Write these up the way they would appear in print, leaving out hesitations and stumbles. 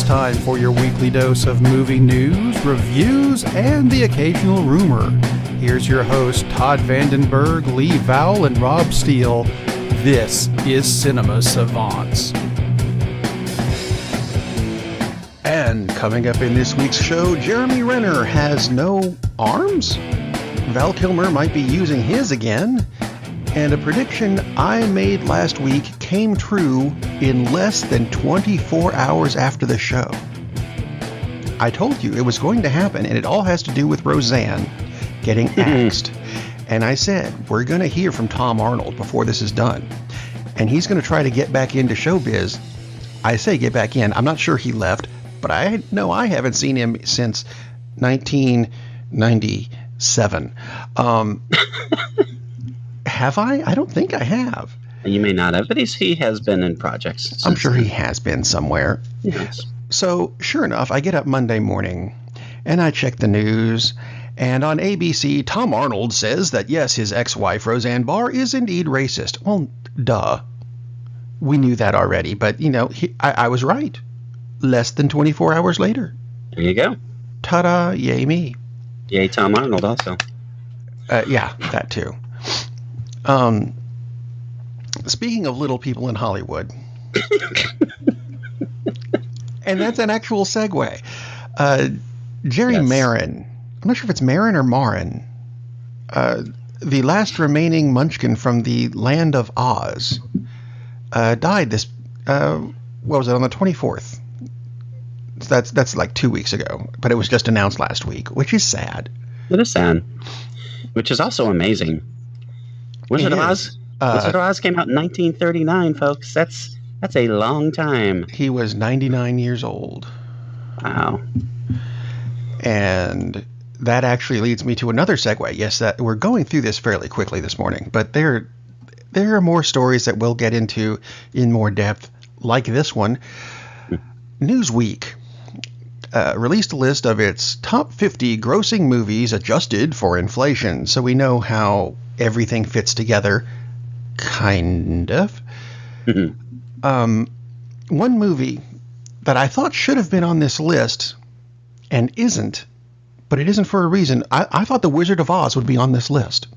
time for your weekly dose of movie news, reviews, and the occasional rumor. Here's your host, Todd Vandenberg, Lee Vowell, and Rob Steele. This is Cinema Savants. And coming up in this week's show, Jeremy Renner has no arms? Val Kilmer might be using his again. And a prediction I made last week came true in less than 24 hours after the show. I told you it was going to happen, and it all has to do with Roseanne getting axed. And I said, we're going to hear from Tom Arnold before this is done. And he's going to try to get back into showbiz. I say get back in. I'm not sure he left, but I know I haven't seen him since 1997. Have I? I don't think I have. You may not have, but he has been in projects. I'm sure he has been somewhere. Yes. So, sure enough, I get up Monday morning, and I check the news, and on ABC, Tom Arnold says that, yes, his ex-wife, Roseanne Barr, is indeed racist. Well, duh. We knew that already, but, you know, I was right. Less than 24 hours later. There you go. Ta-da, yay me. Yay, Tom Arnold also. Yeah, that too. Speaking of little people in Hollywood, and that's an actual segue. Jerry Marin, I'm not sure if it's Marin or Marin, the last remaining munchkin from the land of Oz, died this, what was it, on the 24th? That's like 2 weeks ago, but it was just announced last week, which is sad. It is sad, which is also amazing. Wizard of Oz? Wizard of Oz came out in 1939, folks. That's a long time. He was 99 years old. Wow. And that actually leads me to another segue. Yes, that we're going through this fairly quickly this morning, but there are more stories that we'll get into in more depth, like this one. Newsweek released a list of its top 50 grossing movies adjusted for inflation, so we know how everything fits together, kind of. One movie that I thought should have been on this list and isn't, but it isn't for a reason. I thought The Wizard of Oz would be on this list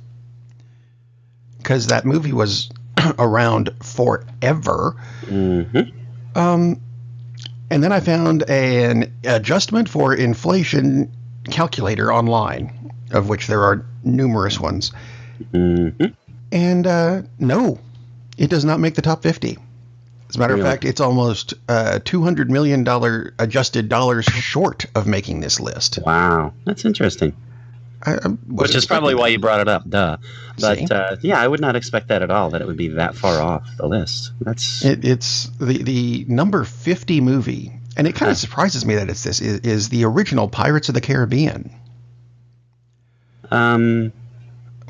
because that movie was around forever. And then I found an adjustment for inflation calculator online, of which there are numerous ones. And no, it does not make the top 50. As a matter of fact, it's almost $200 million adjusted dollars short of making this list. Wow, that's interesting. Which is probably why you brought it up, duh. But yeah, I would not expect that at all, that it would be that far off the list. It's the number 50 movie, and it kind of surprises me that it's this, is the original Pirates of the Caribbean.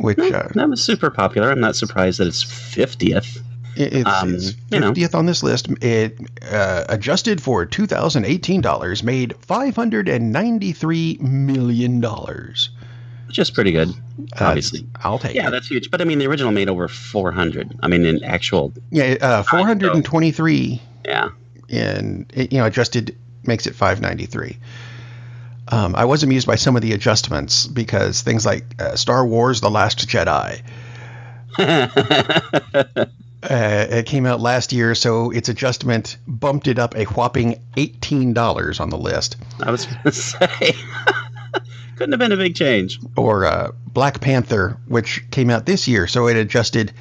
Which that was super popular. I'm not surprised that it's 50th. It's 50th on this list. It adjusted for 2018 dollars made $593 million. Which is pretty good, obviously. I'll take it. Yeah, that's huge. But I mean, the original made over 400. I mean, in actual. Yeah, 423. Yeah. And it, adjusted makes it 593. I was amused by some of the adjustments because things like Star Wars: The Last Jedi. It came out last year, so its adjustment bumped it up a whopping $18 on the list. I was going to say, couldn't have been a big change. Or Black Panther, which came out this year, so it adjusted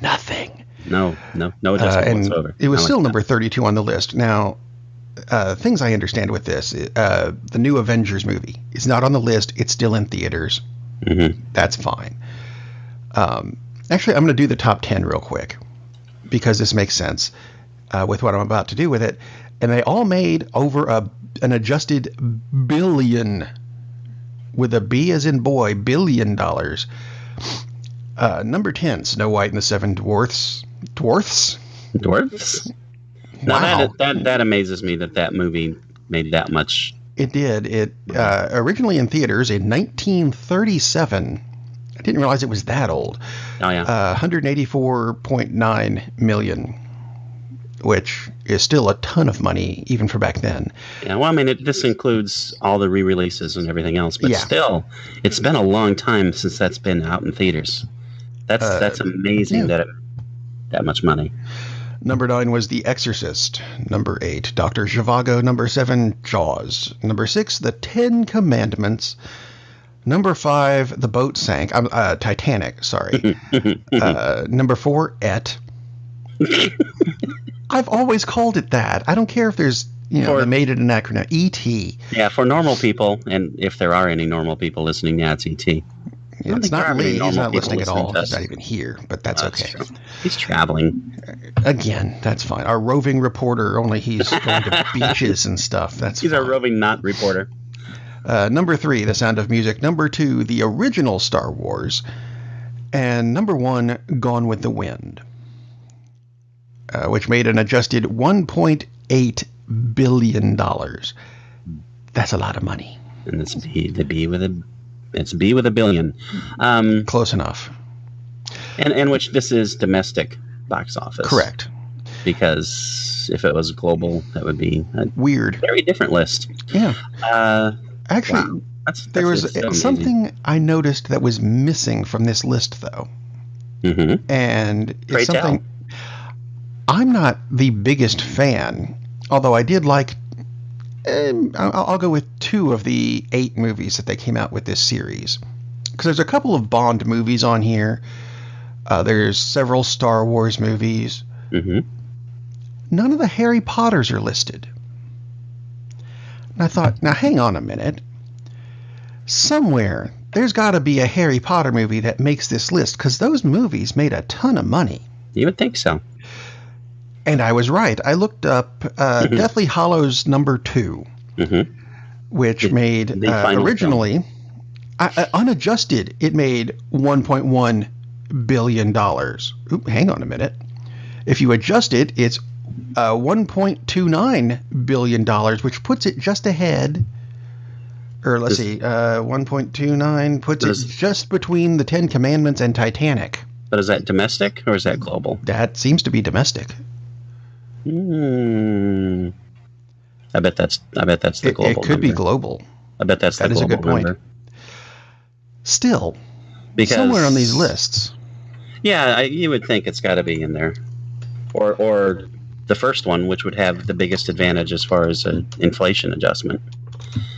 nothing. No adjustment whatsoever. It was still number 32 on the list. Now, things I understand with this, the new Avengers movie is not on the list. It's still in theaters. That's fine. Actually, I'm going to do the top 10 real quick because this makes sense with what I'm about to do with it. And they all made over an adjusted billion, with a B as in boy, $1 billion. Number 10, Snow White and the Seven Dwarfs. Dwarfs? Wow. Now that amazes me that movie made that much. It did. It originally in theaters in 1937. I didn't realize it was that old. Oh, yeah. 184.9 million which is still a ton of money even for back then. Yeah, well, I mean, this includes all the re-releases and everything else, but still, it's been a long time since that's been out in theaters. That's amazing that much money. Number 9 was The Exorcist. Number 8, Dr. Zhivago. Number 7, Jaws. Number 6, The Ten Commandments. Number 5, The Boat Sank. Titanic, sorry. Number 4, Et. I've always called it that. I don't care if there's, they made it an acronym. E.T. Yeah, for normal people, and if there are any normal people listening, it's E.T. Yeah, it's not Lee. He's not listening at all. He's not even here, but that's okay. True. He's traveling. Again, that's fine. Our roving reporter, only he's going to beaches and stuff. He's our roving not reporter. Number 3, The Sound of Music. Number 2, the original Star Wars. And number 1, Gone with the Wind, which made an adjusted $1.8 billion. That's a lot of money. And it's B with a billion. Close enough. And which this is domestic box office. Correct. Because if it was global, that would be a weird, very different list. Yeah. Actually, wow. There was something I noticed that was missing from this list, though. Mm-hmm. And it's something I'm not the biggest fan, although I did like. I'll go with 2 of the 8 movies that they came out with this series, because there's a couple of Bond movies on here. There's several Star Wars movies. Mm-hmm. None of the Harry Potters are listed. And I thought, now hang on a minute. Somewhere there's got to be a Harry Potter movie that makes this list, because those movies made a ton of money. You would think so. And I was right. I looked up Deathly Hallows number 2, which made originally, unadjusted, it made $1.1 billion. Oop, hang on a minute. If you adjust it, it's $1.29 billion, which puts it just ahead. Or let's see, 1.29 puts it just between The Ten Commandments and Titanic. But is that domestic or is that global? That seems to be domestic. I bet that's the global. It could be global. I bet that is a good point. Number. Still, because somewhere on these lists. Yeah, you would think it's got to be in there, or the first one, which would have the biggest advantage as far as an inflation adjustment.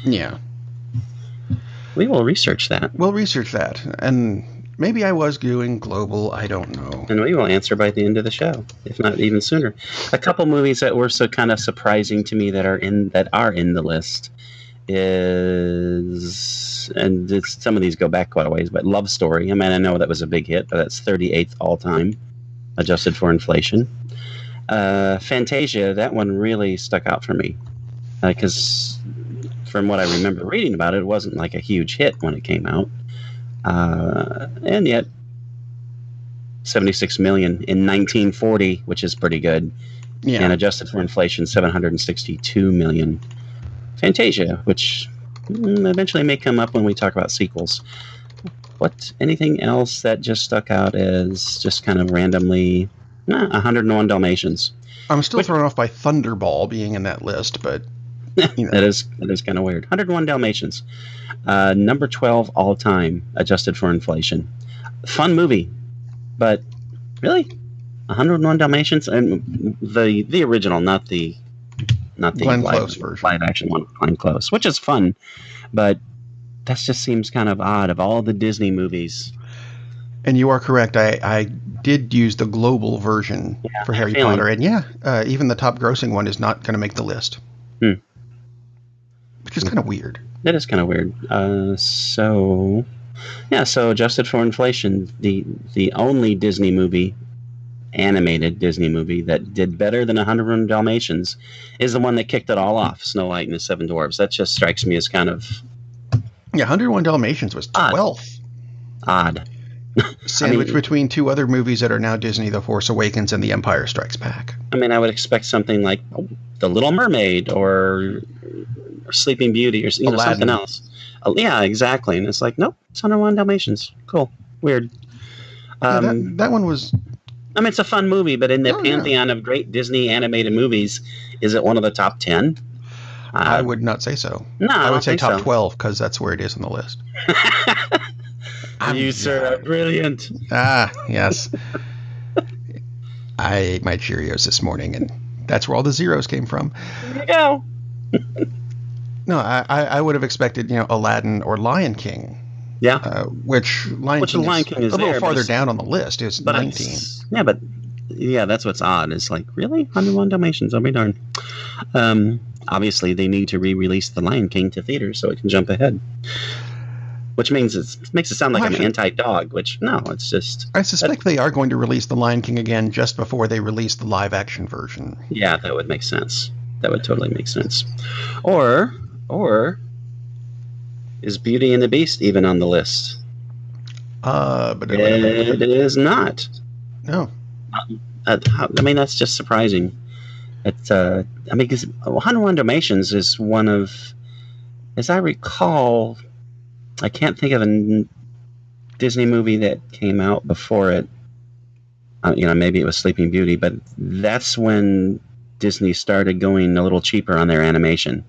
Yeah, we will research that. We'll research that, and maybe I was doing global. I don't know. And we will answer by the end of the show, if not even sooner. A couple movies that were so kind of surprising to me that are in the list is, and some of these go back quite a ways, but Love Story. I mean, I know that was a big hit, but that's 38th all time, adjusted for inflation. Fantasia, that one really stuck out for me, because from what I remember reading about it, it wasn't like a huge hit when it came out. And yet 76 million in 1940, which is pretty good. Yeah. And adjusted for inflation, 762 million. Fantasia, which eventually may come up when we talk about sequels. Anything else that just stuck out as just kind of randomly 101 Dalmatians. I'm still thrown off by Thunderball being in that list, but that is kind of weird. 101 Dalmatians. Number 12 all time, adjusted for inflation. Fun movie, but really, 101 Dalmatians, and the original, not the Glenn Close version, live action one, Glenn Close, which is fun, but that just seems kind of odd of all the Disney movies. And you are correct. I did use the global version for Harry Potter, and even the top grossing one is not going to make the list, which is kind of weird. That is kind of weird. So adjusted for inflation, the only Disney movie, animated Disney movie, that did better than 101 Dalmatians is the one that kicked it all off, Snow White and the Seven Dwarfs. That just strikes me as kind of... Yeah, 101 Dalmatians was 12th. Odd. Sandwiched between 2 other movies that are now Disney, The Force Awakens and The Empire Strikes Back. I mean, I would expect something like The Little Mermaid or Sleeping Beauty or something else. Yeah, exactly. And it's like, nope, it's 101 Dalmatians. Cool. Weird. That one was I mean, it's a fun movie, but in the pantheon of great Disney animated movies, is it one of the top 10? I would not say so. No, I would say top 12 because that's where it is on the list. You, sir, are brilliant. Ah, yes. I ate my Cheerios this morning, and that's where all the zeros came from. There you go. No, I would have expected, Aladdin or Lion King. Yeah. Which Lion King is a little farther down on the list. It's 19. Yeah, that's what's odd. It's like, really? 101 Dalmatians, I'll be darned. Obviously, they need to re-release The Lion King to theaters so it can jump ahead. Which means it makes it sound like I'm anti-dog, which, no, it's just... I suspect they are going to release The Lion King again just before they release the live-action version. Yeah, that would make sense. That would totally make sense. Or is Beauty and the Beast even on the list? But it is not. No. I mean, that's just surprising. Because 101 Dalmatians is one of, as I recall, I can't think of a Disney movie that came out before it. Maybe it was Sleeping Beauty, but that's when Disney started going a little cheaper on their animation.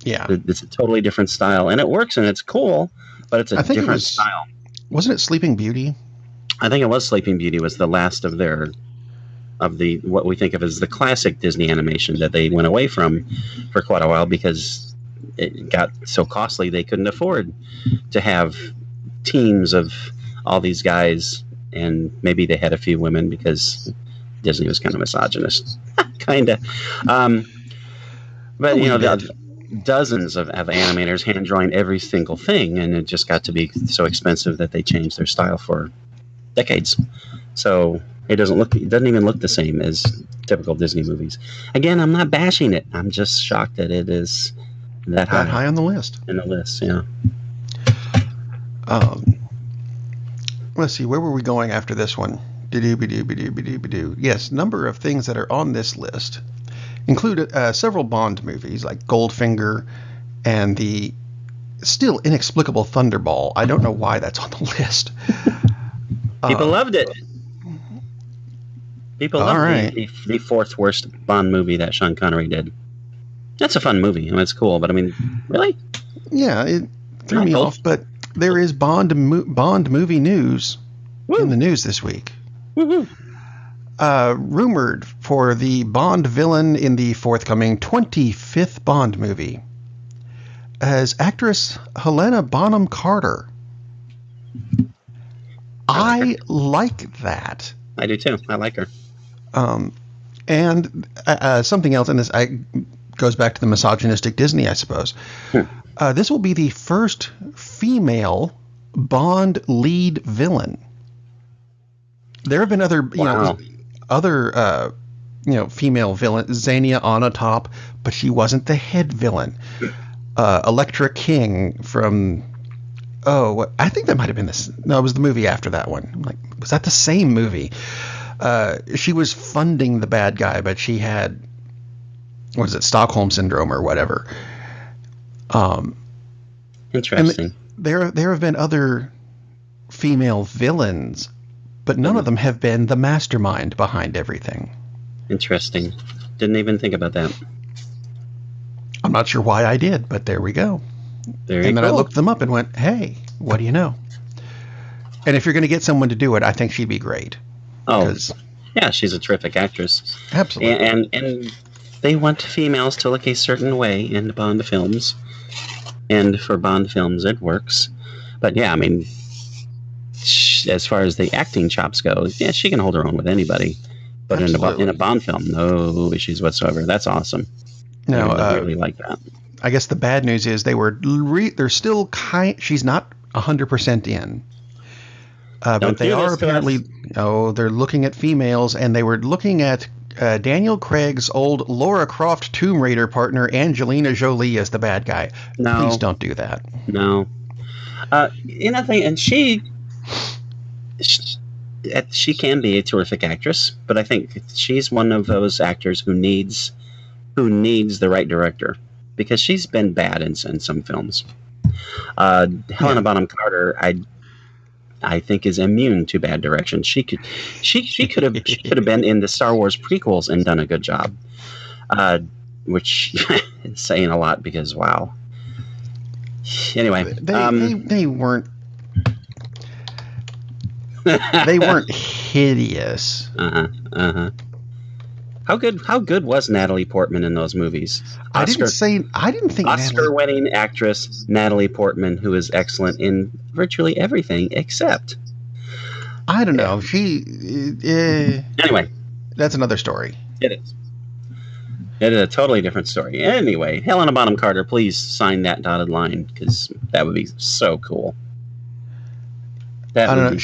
Yeah. It's a totally different style, and it works, and it's cool, but it's a different style. Wasn't it Sleeping Beauty? I think it was Sleeping Beauty was the last of the what we think of as the classic Disney animation that they went away from for quite a while because it got so costly they couldn't afford to have teams of all these guys, and maybe they had a few women because Disney was kind of misogynist. Kind of. But, dozens of animators hand-drawing every single thing, and it just got to be so expensive that they changed their style for decades. So it doesn't even look the same as typical Disney movies. Again, I'm not bashing it. I'm just shocked that it is that high on the list. In the list, yeah. Let's see, where were we going after this one? Yes, number of things that are on this list include several Bond movies like Goldfinger and the still inexplicable Thunderball. I don't know why that's on the list. People loved it. People loved the fourth worst Bond movie that Sean Connery did. That's a fun movie. I mean, it's cool, but I mean, really? Yeah, it threw me off, but there is Bond movie news in the news this week. Woo-hoo. Rumored for the Bond villain in the forthcoming 25th Bond movie as actress Helena Bonham Carter. I like that. I do too. I like her. And something else, and this goes back to the misogynistic Disney, I suppose. This will be the first female Bond lead villain. There have been other, female villains. Xenia Onatopp, but she wasn't the head villain. Electra King from, I think that might have been this. No, it was the movie after that one. I'm like, was that the same movie? She was funding the bad guy, but she had, Stockholm Syndrome or whatever. Interesting. There have been other female villains, but none of them have been the mastermind behind everything. Interesting. Didn't even think about that. I'm not sure why I did, but there we go. And then I looked them up and went, hey, what do you know? And if you're going to get someone to do it, I think she'd be great. Oh, yeah, she's a terrific actress. Absolutely. And they want females to look a certain way in Bond films. And for Bond films, it works. But yeah, I mean, as far as the acting chops go, yeah, she can hold her own with anybody. But in a Bond film, no issues whatsoever. That's awesome. No, I really like that. I guess the bad news is they're still she's not 100% in. But they are apparently, they're looking at females, and they were looking at Daniel Craig's old Lara Croft Tomb Raider partner, Angelina Jolie, as the bad guy. No. Please don't do that. No. And she can be a terrific actress, but I think she's one of those actors who needs the right director, because she's been bad in some films. Helena Bonham Carter, I think is immune to bad direction. She could have been in the Star Wars prequels and done a good job, which is saying a lot because wow. Anyway, they weren't. They weren't hideous. How good was Natalie Portman in those movies? I didn't think Oscar-winning actress Natalie Portman, who is excellent in virtually everything except. I don't know. She. Anyway, that's another story. It is. It is a totally different story. Anyway, Helena Bonham Carter, please sign that dotted line because that would be so cool. I don't know.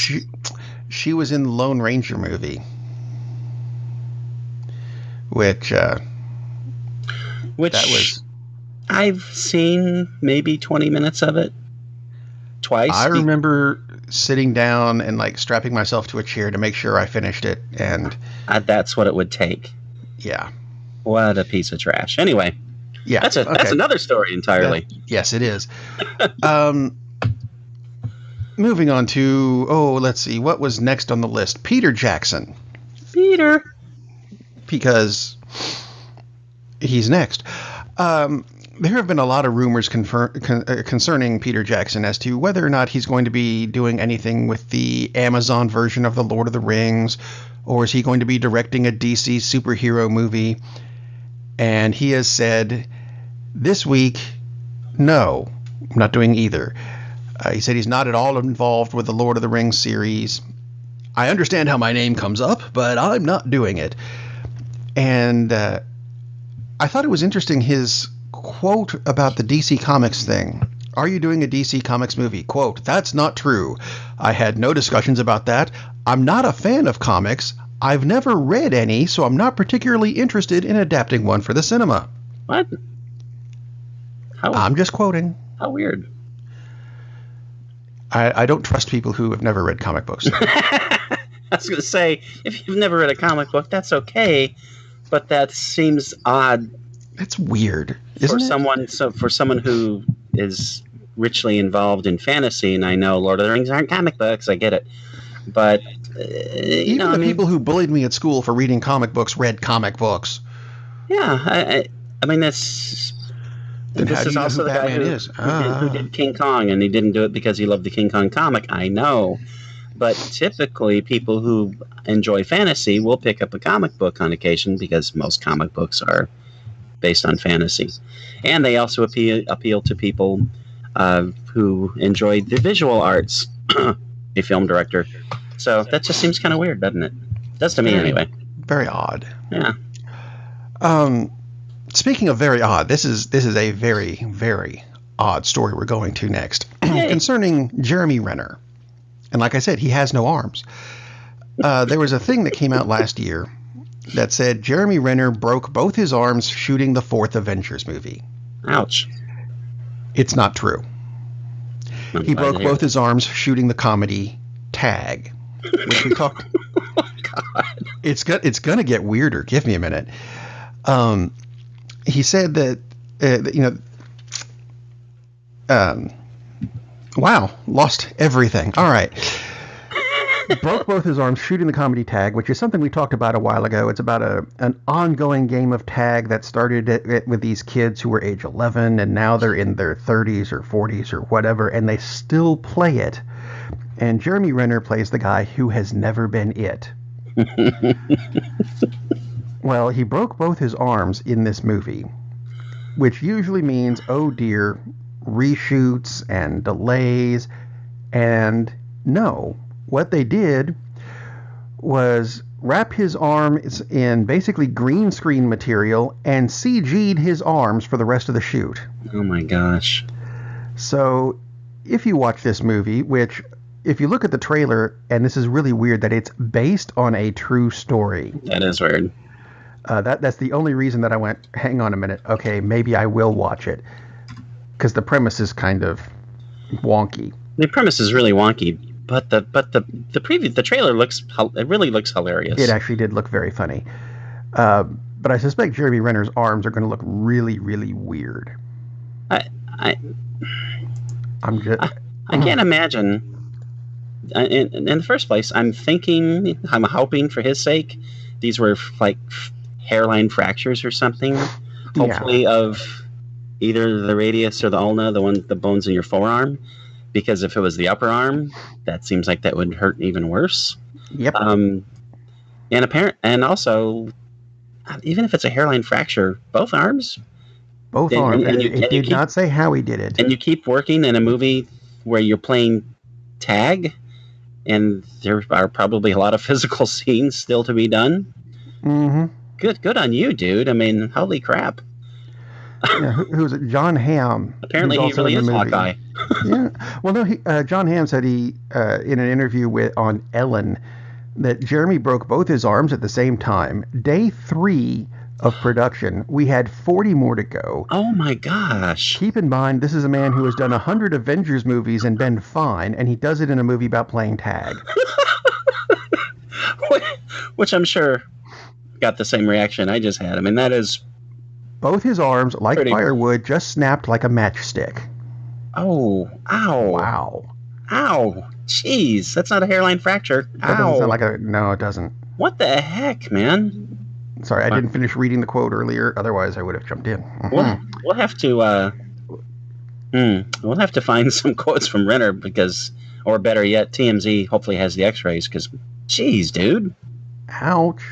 She was in the Lone Ranger movie, which that was. I've seen maybe 20 minutes of it twice. I remember sitting down and like strapping myself to a chair to make sure I finished it, and that's what it would take. Yeah. What a piece of trash. Anyway. Yeah. That's another story entirely. Yes, it is. Moving on to, let's see, what was next on the list? Peter Jackson. Peter. Because he's next. There have been a lot of rumors concerning Peter Jackson as to whether or not he's going to be doing anything with the Amazon version of The Lord of the Rings, or is he going to be directing a DC superhero movie? And he has said this week, no, I'm not doing either. He said he's not at all involved with the Lord of the Rings series. I understand how my name comes up, but I'm not doing it. And I thought it was interesting, his quote about the DC Comics thing. Are you doing a DC Comics movie? Quote, that's not true. I had no discussions about that. I'm not a fan of comics. I've never read any, so I'm not particularly interested in adapting one for the cinema. What? I'm just quoting. How weird. I don't trust people who have never read comic books. I was going to say, if you've never read a comic book, that's okay, but that seems odd. That's weird, isn't it? For someone who is richly involved in fantasy, and I know Lord of the Rings aren't comic books, I get it, but even people who bullied me at school for reading comic books read comic books. Yeah, I mean that's. This is also the guy who did King Kong, and he didn't do it because he loved the King Kong comic. I know. But typically, people who enjoy fantasy will pick up a comic book on occasion because most comic books are based on fantasy. And they also appeal to people who enjoy the visual arts, a film director. So that just seems kind of weird, doesn't it? It does to me, anyway. Very odd. Yeah. Speaking of very odd, this is a very, very odd story we're going to next concerning Jeremy Renner. And like I said, he has no arms. There was a thing that came out last year that said Jeremy Renner broke both his arms shooting the fourth Avengers movie. Ouch. It's not true. He broke both his arms shooting the comedy Tag, which we talked. Oh, God. It's going to get weirder. Give me a minute. He said that, wow, lost everything. All right. Broke both his arms shooting the comedy Tag, which is something we talked about a while ago. It's about an ongoing game of tag that started with these kids who were age 11, and now they're in their 30s or 40s or whatever, and they still play it. And Jeremy Renner plays the guy who has never been it. Well, he broke both his arms in this movie, which usually means, oh dear, reshoots and delays. And no, what they did was wrap his arms in basically green screen material and CG'd his arms for the rest of the shoot. Oh my gosh. So if you watch this movie, which if you look at the trailer, and this is really weird that it's based on a true story. That is weird. That's the only reason that I went, hang on a minute, okay, maybe I will watch it. Because the premise is kind of wonky. The premise is really wonky, but the preview, the trailer really looks hilarious. It actually did look very funny. But I suspect Jeremy Renner's arms are going to look really, really weird. I can't imagine in the first place, I'm hoping for his sake, these were like hairline fractures or something. Hopefully of either the radius or the ulna, the bones in your forearm. Because if it was the upper arm, that seems like that would hurt even worse. Yep. And also, even if it's a hairline fracture, both arms. Both arms. It did not say how he did it. And you keep working in a movie where you're playing tag, and there are probably a lot of physical scenes still to be done. Mm-hmm. Good on you, dude. I mean, holy crap. Yeah, who's it? John Hamm. Apparently, he really is Hawkeye. Yeah. Well, no. John Hamm said in an interview on Ellen that Jeremy broke both his arms at the same time. Day 3 of production, we had 40 more to go. Oh my gosh! Keep in mind, this is a man who has done 100 Avengers movies and been fine, and he does it in a movie about playing tag. Which I'm sure got the same reaction I just had. I mean, that is. Both his arms, like firewood, just snapped like a matchstick. Oh, ow. Wow. Ow. Jeez, that's not a hairline fracture. That doesn't sound like no, it doesn't. What the heck, man? Sorry, I didn't finish reading the quote earlier. Otherwise, I would have jumped in. Mm-hmm. We'll have to find some quotes from Renner or better yet, TMZ hopefully has the X-rays because, jeez, dude. Ouch.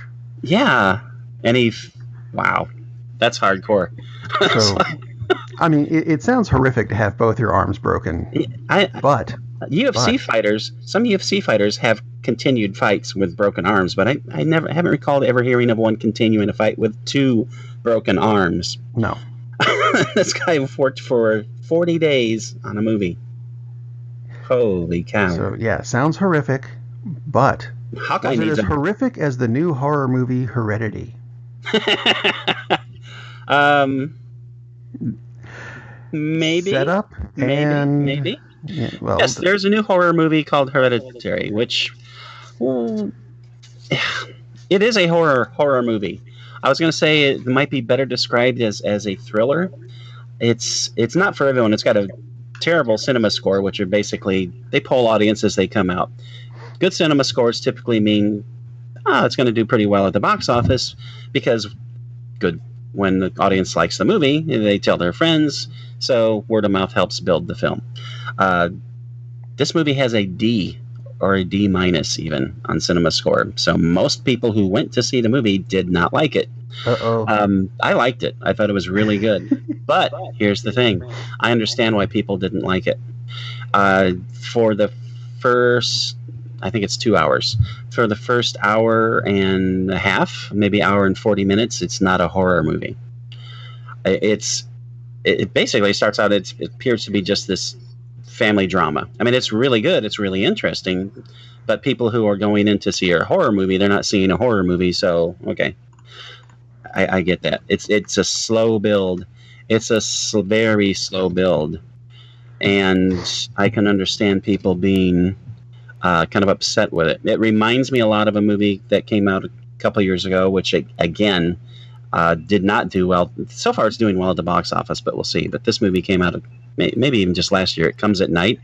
Yeah, and wow. That's hardcore. So, I mean, it sounds horrific to have both your arms broken. But some UFC fighters have continued fights with broken arms, but I haven't recalled ever hearing of one continuing a fight with 2 broken arms. No. This guy worked for 40 days on a movie. Holy cow. So, yeah, sounds horrific, but Hawkeye was it as horrific as the new horror movie Hereditary? Maybe. Set up and maybe. Yeah, well, yes, there's a new horror movie called Hereditary, which it is a horror movie. I was going to say it might be better described as a thriller. It's not for everyone. It's got a terrible cinema score, which are basically they poll audience as they come out. Good cinema scores typically mean it's going to do pretty well at the box office because when the audience likes the movie, they tell their friends, so word of mouth helps build the film. This movie has a D or a D- even on cinema score, so most people who went to see the movie did not like it. I liked it. I thought it was really good. But here's the thing. I understand why people didn't like it. For the first, I think it's 2 hours. For the first hour and a half, maybe hour and 40 minutes, it's not a horror movie. It basically starts out, it appears to be just this family drama. I mean, it's really good. It's really interesting. But people who are going in to see a horror movie, they're not seeing a horror movie. So, okay. I get that. It's a slow build. It's a very slow build. And I can understand people being kind of upset with it. It reminds me a lot of a movie that came out a couple years ago, which, again, did not do well. So far, it's doing well at the box office, but we'll see. But this movie came out maybe even just last year. It Comes at Night,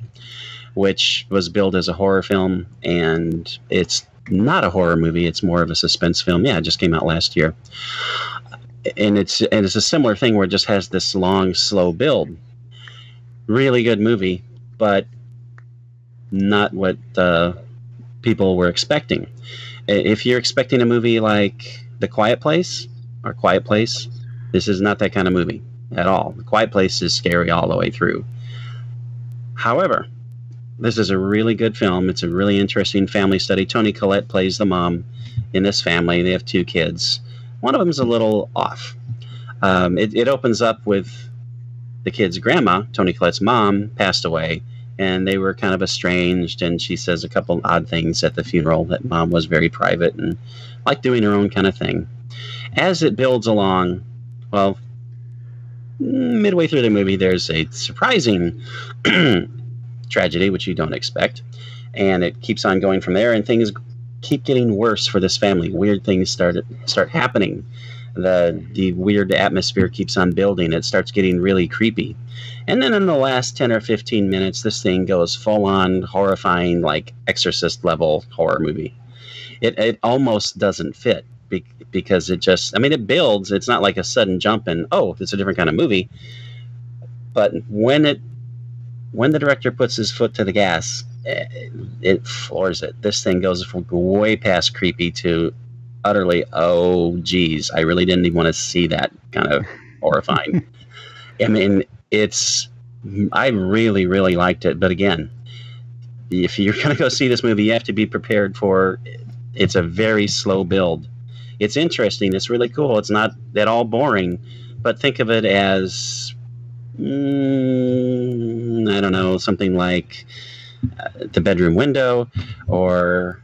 which was billed as a horror film, and it's not a horror movie. It's more of a suspense film. Yeah, it just came out last year. And it's a similar thing where it just has this long, slow build. Really good movie, but not what people were expecting. If you're expecting a movie like The Quiet Place or Quiet Place, this is not that kind of movie at all. The Quiet Place is scary all the way through. However, this is a really good film. It's a really interesting family study. Toni Collette plays the mom in this family. They have 2 kids. One of them is a little off. It opens up with the kid's grandma, Toni Collette's mom, passed away, and they were kind of estranged, and she says a couple odd things at the funeral that mom was very private and liked doing her own kind of thing. As it builds along, well, midway through the movie, there's a surprising tragedy, which you don't expect, and it keeps on going from there, and things keep getting worse for this family. Weird things start happening. the weird atmosphere keeps on building. It starts getting really creepy. And then in the last 10 or 15 minutes, this thing goes full on horrifying, like Exorcist level horror movie. It almost doesn't fit because it just, I mean, it builds. It's not like a sudden jump and, oh, it's a different kind of movie. But when the director puts his foot to the gas, it floors it. This thing goes from way past creepy to utterly, oh, geez, I really didn't even want to see that kind of horrifying. I mean, I really, really liked it. But again, if you're going to go see this movie, you have to be prepared for, it's a very slow build. It's interesting. It's really cool. It's not at all boring, but think of it as, I don't know, something like The Bedroom Window or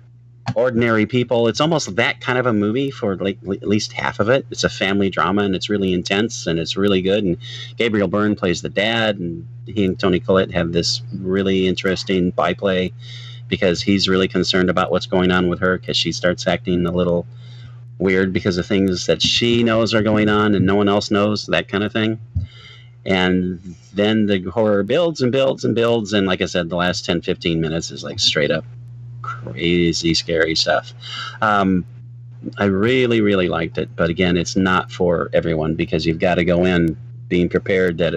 Ordinary People. It's almost that kind of a movie for like at least half of it. It's a family drama, and it's really intense, and it's really good. And Gabriel Byrne plays the dad, and he and Toni Collette have this really interesting byplay because he's really concerned about what's going on with her because she starts acting a little weird because of things that she knows are going on and no one else knows, that kind of thing. And then the horror builds and builds and builds, and like I said, the last 10-15 minutes is like straight up crazy scary stuff. I really, really liked it, but again, it's not for everyone because you've got to go in being prepared that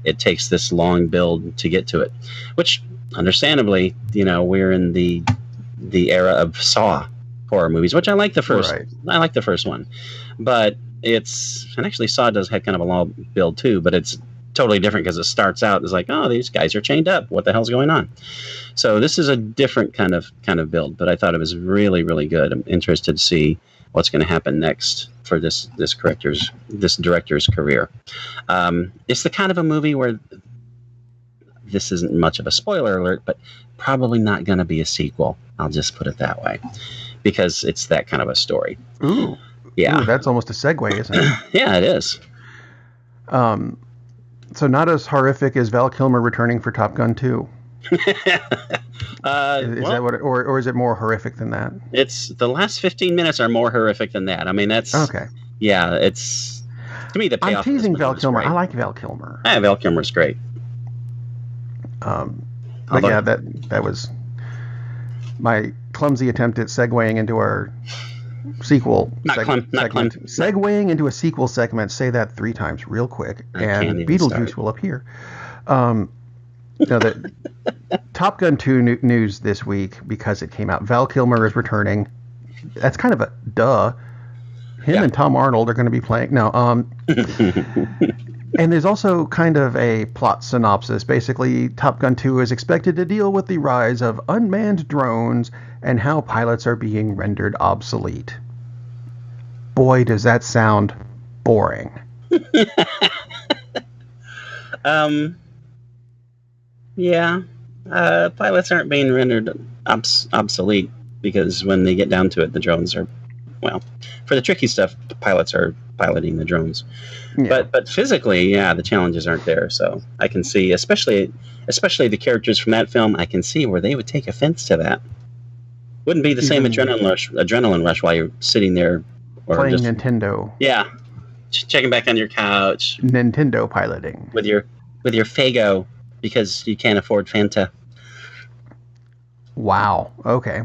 it takes this long build to get to it, which understandably, we're in the era of Saw horror movies, which I like the first. Right. I like the first one, but and actually Saw does have kind of a long build too, but it's totally different because it starts out as like, oh, these guys are chained up. What the hell's going on? So this is a different kind of build, but I thought it was really, really good. I'm interested to see what's going to happen next for this director's career. It's the kind of a movie where this isn't much of a spoiler alert, but probably not going to be a sequel. I'll just put it that way because it's that kind of a story. Ooh. Yeah. Ooh, that's almost a segue, isn't it? Yeah, it is. So not as horrific as Val Kilmer returning for Top Gun 2. Is that what or is it more horrific than that? It's the last 15 minutes are more horrific than that. I mean, that's okay. Yeah, it's to me the payoff. I'm teasing Val Kilmer. I like Val Kilmer. Yeah, Val Kilmer's great. But yeah, that was my clumsy attempt at segueing into our sequel segment. Segueing into a sequel segment. Say that 3 times real quick, and Beetlejuice will appear. The Top Gun 2 news this week because it came out. Val Kilmer is returning. That's kind of a duh. Him and Tom Arnold are going to be playing. No, and there's also kind of a plot synopsis. Basically, Top Gun 2 is expected to deal with the rise of unmanned drones and how pilots are being rendered obsolete. Boy, does that sound boring. Yeah. Pilots aren't being rendered obsolete because when they get down to it, the drones are, well, for the tricky stuff, the pilots are piloting the drones. Yeah. But physically, yeah, the challenges aren't there. So I can see, especially the characters from that film, I can see where they would take offense to that. Wouldn't be the same adrenaline rush while you're sitting there or playing Nintendo. Yeah, checking back on your couch. Nintendo piloting with your Faygo because you can't afford Fanta. Wow. Okay.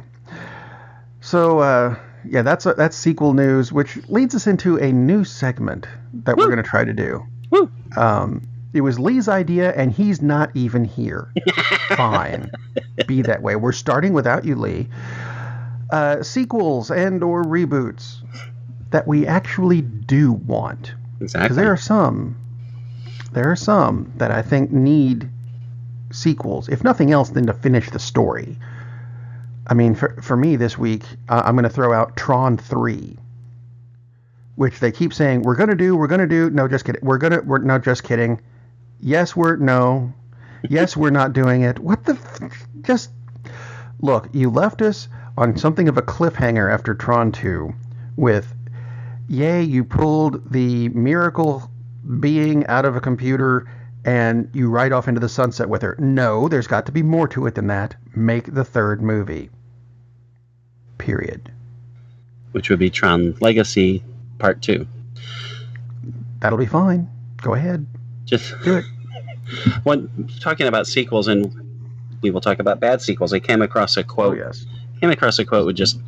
So yeah, that's sequel news, which leads us into a new segment that we're going to try to do. Woo. It was Lee's idea, and he's not even here. Fine. Be that way. We're starting without you, Lee. Sequels and or reboots that we actually do want. Exactly. Because there are some that I think need sequels, if nothing else than to finish the story. I mean, for me this week, I'm going to throw out Tron 3, which they keep saying, we're going to do. No, just kidding. No, just kidding. Yes, we're not doing it. What the, just, look, you left us on something of a cliffhanger after Tron 2 with, yay, you pulled the miracle being out of a computer and you ride off into the sunset with her. No, there's got to be more to it than that. Make the third movie. Period. Which would be Tron Legacy Part 2. That'll be fine. Go ahead. Just do it. When talking about sequels, and we will talk about bad sequels, I came across a quote. Oh, yes. Came across a quote with just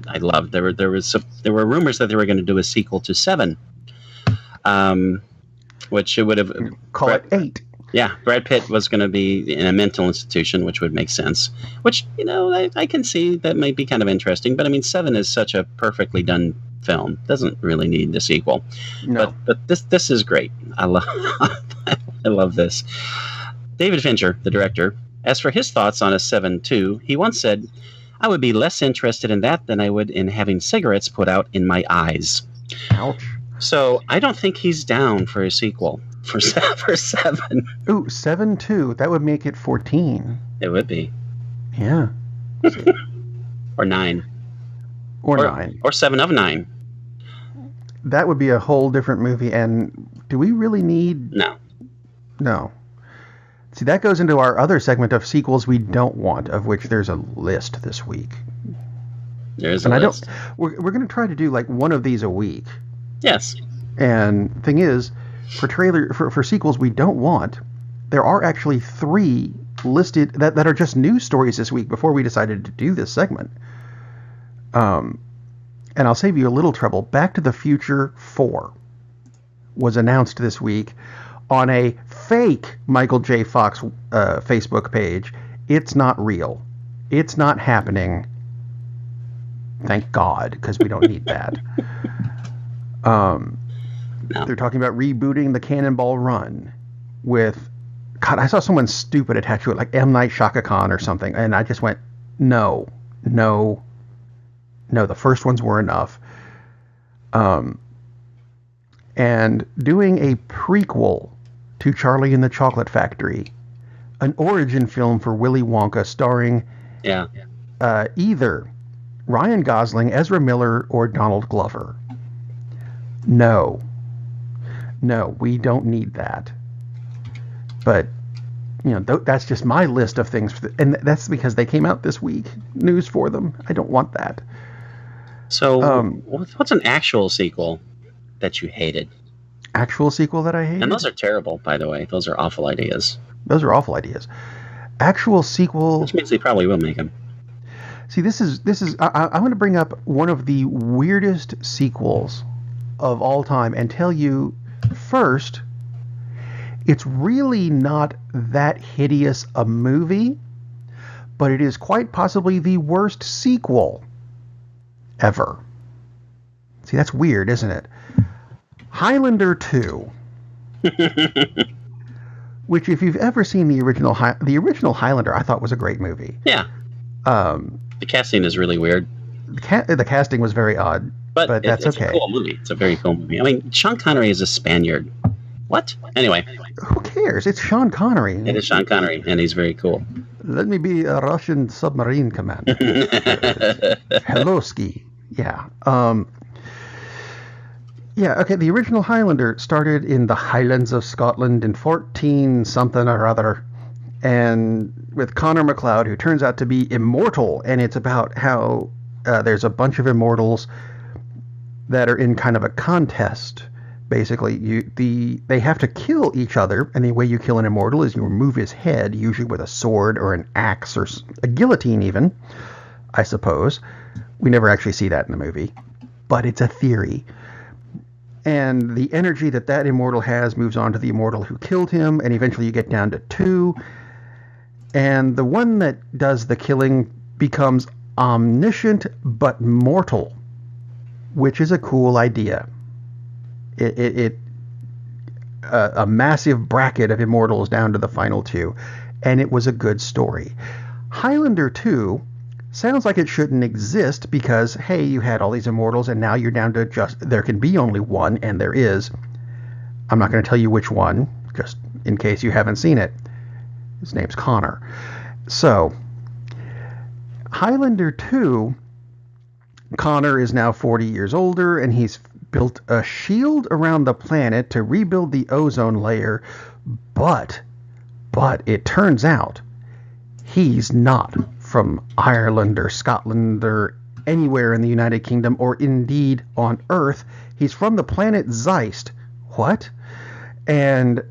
I loved. There were rumors that they were going to do a sequel to Seven, which it would have call it 8. Yeah, Brad Pitt was going to be in a mental institution, which would make sense. Which, I can see that might be kind of interesting. But I mean, Seven is such a perfectly done film; doesn't really need a sequel. No. But this is great. I love this. David Fincher, the director, as for his thoughts on a 7-2, he once said, "I would be less interested in that than I would in having cigarettes put out in my eyes." Ouch. So I don't think he's down for a sequel for 7. Ooh, 7-2. That would make it 14. It would be. Yeah. Or 9. Or 9. Or 7 of 9. That would be a whole different movie. And do we really need... No. See, that goes into our other segment of sequels we don't want, of which there's a list this week. There's a list. We're going to try to do like one of these a week. Yes. And thing is, for sequels we don't want, there are actually 3 listed that are just news stories this week before we decided to do this segment. And I'll save you a little trouble. Back to the Future 4 was announced this week on a fake Michael J. Fox Facebook page. It's not real. It's not happening. Thank God, because we don't need that. No. They're talking about rebooting the Cannonball Run with... God, I saw someone stupid attached to it, like M. Night Shaka Khan or something, and I just went, no, the first ones were enough. And doing a prequel to Charlie and the Chocolate Factory, an origin film for Willy Wonka starring either Ryan Gosling, Ezra Miller, or Donald Glover. No, we don't need that. But, that's just my list of things. And that's because they came out this week. News for them. I don't want that. So, what's an actual sequel that you hated? Actual sequel that I hated? And those are terrible, by the way. Those are awful ideas. Actual sequel... Which means they probably will make them. See, this is. I'm going to bring up one of the weirdest sequels of all time and tell you first, it's really not that hideous a movie, but it is quite possibly the worst sequel ever. See, that's weird, isn't it? Highlander 2. Which, if you've ever seen the original Highlander, I thought was a great movie. Yeah. The casting is really weird. The casting was very odd, but that's okay. It's a cool movie. It's a very cool movie. I mean, Sean Connery is a Spaniard. What? Anyway. Who cares? It's Sean Connery. It is Sean Connery, and he's very cool. Let me be a Russian submarine commander. Hello, Ski. Yeah. Yeah, okay, the original Highlander started in the Highlands of Scotland in 14-something or other, and with Connor MacLeod, who turns out to be immortal, and it's about how there's a bunch of immortals that are in kind of a contest. Basically, they have to kill each other, and the way you kill an immortal is you remove his head, usually with a sword or an axe or a guillotine even, I suppose. We never actually see that in the movie, but it's a theory. And the energy that immortal has moves on to the immortal who killed him, and eventually you get down to 2. And the one that does the killing becomes omniscient but mortal, which is a cool idea. A massive bracket of immortals down to the final 2, and it was a good story. Highlander 2 sounds like it shouldn't exist because, hey, you had all these immortals and now you're down to there can be only one, and there is. I'm not going to tell you which one, just in case you haven't seen it. His name's Connor. So, Highlander 2, Connor is now 40 years older, and he's built a shield around the planet to rebuild the ozone layer, but it turns out he's not from Ireland or Scotland or anywhere in the United Kingdom or indeed on Earth. He's from the planet Zeist. what? And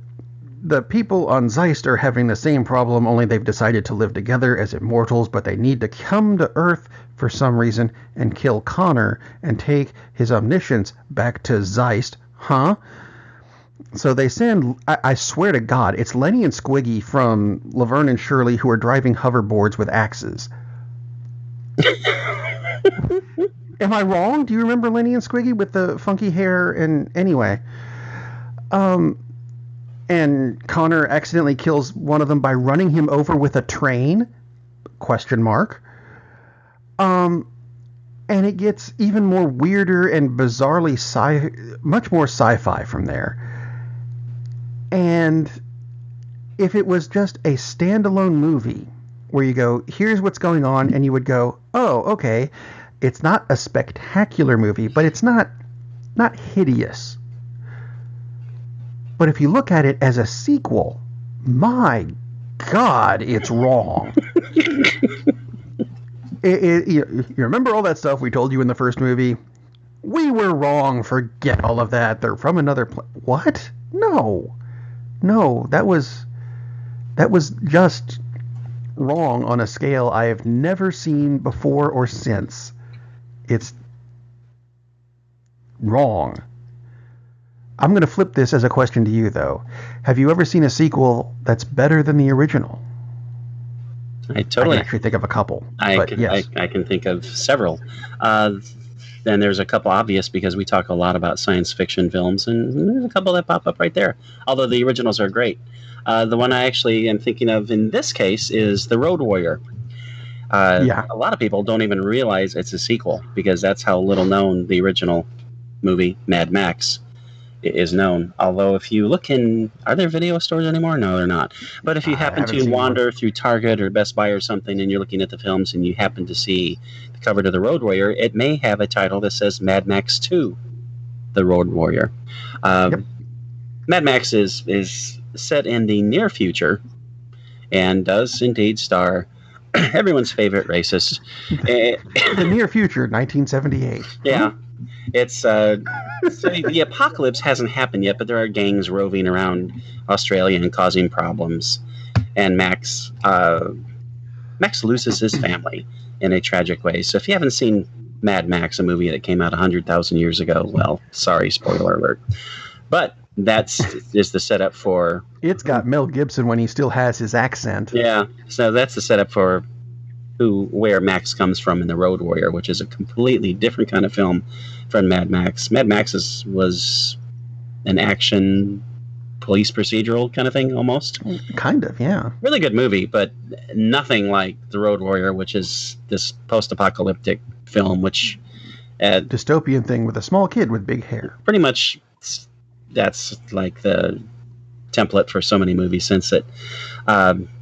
the people on Zeist are having the same problem, only they've decided to live together as immortals, but they need to come to Earth for some reason and kill Connor and take his omniscience back to Zeist. Huh? So they send, I swear to God, it's Lenny and Squiggy from Laverne and Shirley who are driving hoverboards with axes. Am I wrong? Do you remember Lenny and Squiggy with the funky hair? And anyway, and Connor accidentally kills one of them by running him over with a train? Question mark. And it gets even more weirder and bizarrely much more sci-fi from there. And if it was just a standalone movie where you go, here's what's going on, and you would go, oh, okay, it's not a spectacular movie, but it's not hideous. But if you look at it as a sequel, my God, it's wrong. You remember all that stuff we told you in the first movie? We were wrong. Forget all of that. They're from another planet. What? No, that was just wrong on a scale I have never seen before or since. It's wrong. I'm going to flip this as a question to you, though. Have you ever seen a sequel that's better than the original? I can actually think of a couple. I can think of several. Then there's a couple obvious because we talk a lot about science fiction films, and there's a couple that pop up right there. Although the originals are great. The one I actually am thinking of in this case is The Road Warrior. A lot of people don't even realize it's a sequel because that's how little known the original movie, Mad Max, is known. Although if you look in, are there video stores anymore? No, they're not. But if you happen to wander through Target or Best Buy or something and you're looking at the films and you happen to see the cover to The Road Warrior, it may have a title that says Mad Max 2, The Road Warrior. Mad Max is set in the near future and does indeed star everyone's favorite racist. The near future, 1978. Yeah. It's so the apocalypse hasn't happened yet, but there are gangs roving around Australia and causing problems. And Max loses his family in a tragic way. So if you haven't seen Mad Max, a movie that came out 100,000 years ago, well, sorry, spoiler alert. But is the setup for... It's got Mel Gibson when he still has his accent. Yeah, so that's the setup for where Max comes from in The Road Warrior, which is a completely different kind of film from Mad Max. Mad Max was an action police procedural kind of thing, almost. Kind of, yeah. Really good movie, but nothing like The Road Warrior, which is this post-apocalyptic film, which... dystopian thing with a small kid with big hair. Pretty much, that's like the template for so many movies since it.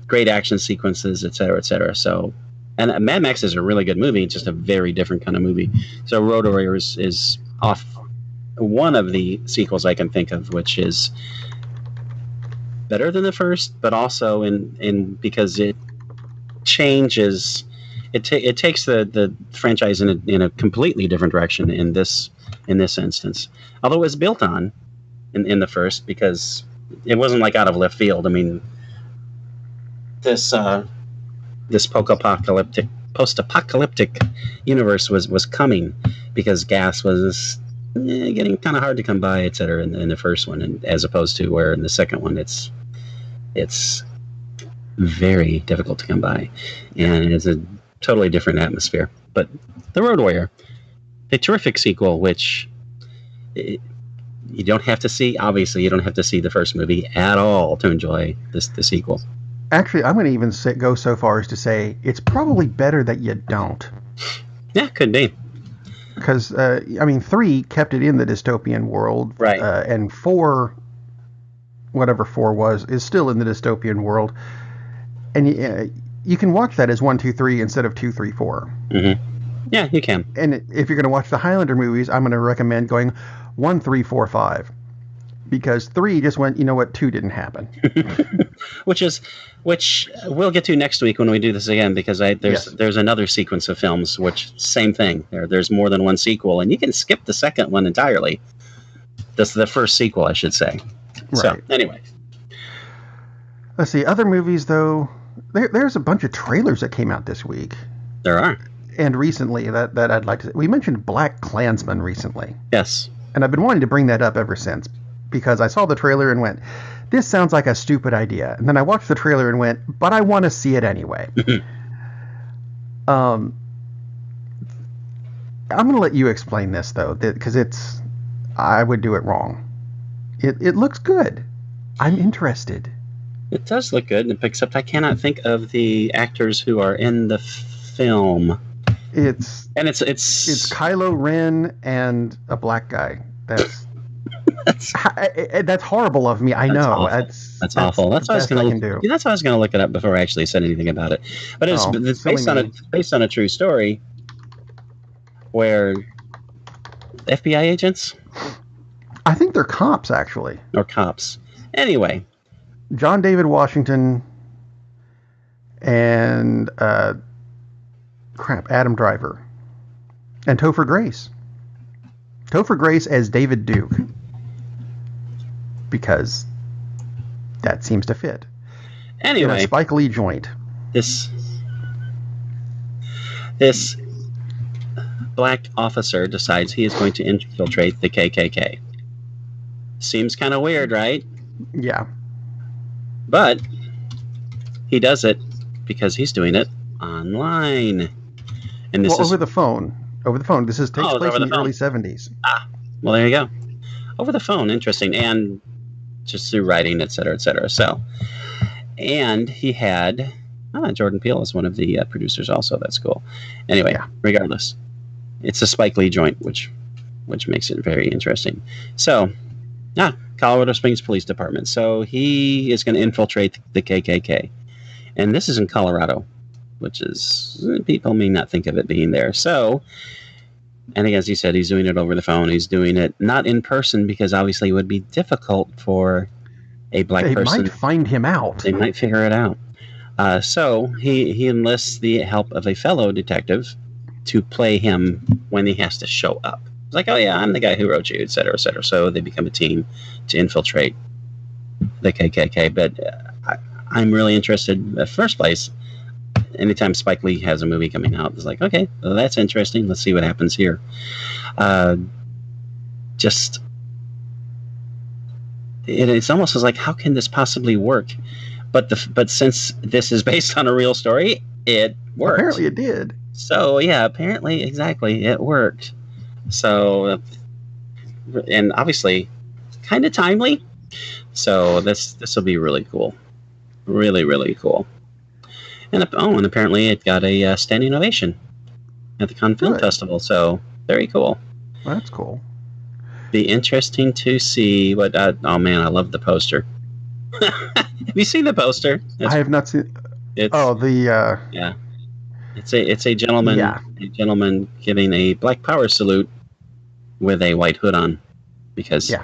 Great action sequences, et cetera, et cetera. So... And Mad Max is a really good movie, just a very different kind of movie. So Road Warrior is off one of the sequels I can think of, which is better than the first, but also in because it changes, it takes the franchise in a completely different direction in this instance. Although it was built on in the first because it wasn't like out of left field. I mean, this post-apocalyptic universe was coming because gas was getting kind of hard to come by, et cetera, in the first one, and as opposed to where in the second one it's very difficult to come by, and it's a totally different atmosphere. But The Road Warrior, a terrific sequel, which you don't have to see. Obviously, you don't have to see the first movie at all to enjoy the sequel. Actually, I'm going to even go so far as to say it's probably better that you don't. Yeah, could be. Because, 3 kept it in the dystopian world. Right. And 4, whatever 4 was, is still in the dystopian world. And you can watch that as 1, 2, 3 instead of 2, 3, 4. Mm-hmm. Yeah, you can. And if you're going to watch the Highlander movies, I'm going to recommend going 1, 3, 4, 5. Because 3 just went, 2 didn't happen. Which we'll get to next week when we do this again, because there's another sequence of films, which same thing. There's more than one sequel, and you can skip the second one entirely. This is the first sequel, I should say. Right. So, anyway. Let's see. Other movies, though. There's a bunch of trailers that came out this week. There are. And recently that I'd like to... We mentioned Black Klansman recently. Yes. And I've been wanting to bring that up ever since. Because I saw the trailer and went, this sounds like a stupid idea. And then I watched the trailer and went, but I want to see it anyway. I'm going to let you explain this, though. Because I would do it wrong. It looks good. I'm interested. It does look good, except I cannot think of the actors who are in the film. It's Kylo Ren and a black guy. That's horrible of me. I know. Awful. That's awful. That's what I was going to do. That's why I was going to look it up before I actually said anything about it. But it's based on a true story where FBI agents. I think they're cops, actually. Or cops. Anyway. John David Washington and Adam Driver and Topher Grace. Topher Grace as David Duke, because that seems to fit. Anyway, in a Spike Lee joint. This black officer decides he is going to infiltrate the KKK. Seems kind of weird, right? Yeah. But he does it because he's doing it online. And this is over the phone. Over the phone. This takes place in the early 70s. Ah, well, there you go. Over the phone. Interesting. And just through writing, et cetera, et cetera. So, and he had Jordan Peele is one of the producers also. That's cool. Anyway, regardless, it's a Spike Lee joint, which makes it very interesting. So, Colorado Springs Police Department. So he is going to infiltrate the KKK. And this is in Colorado, which is, people may not think of it being there. So, and as he said, he's doing it over the phone. He's doing it not in person because obviously it would be difficult for a black person. They might find him out. They might figure it out. So he enlists the help of a fellow detective to play him when he has to show up. It's like, oh yeah, I'm the guy who wrote you, et cetera, et cetera. So they become a team to infiltrate the KKK. But I'm really interested, in the first place, anytime Spike Lee has a movie coming out, it's like, okay, well, that's interesting. Let's see what happens here. It's almost like, how can this possibly work? But since this is based on a real story, it worked. Apparently it did. So, yeah, apparently, exactly, it worked. So, and obviously, kind of timely. So this will be really cool. Really, really cool. And apparently it got a standing ovation at the Cannes Film Festival. So, very cool. Well, that's cool. Be interesting to see what... oh, man, I love the poster. Have you seen the poster? I have not seen... Yeah. It's a gentleman. Yeah. A gentleman giving a Black Power salute with a white hood on, because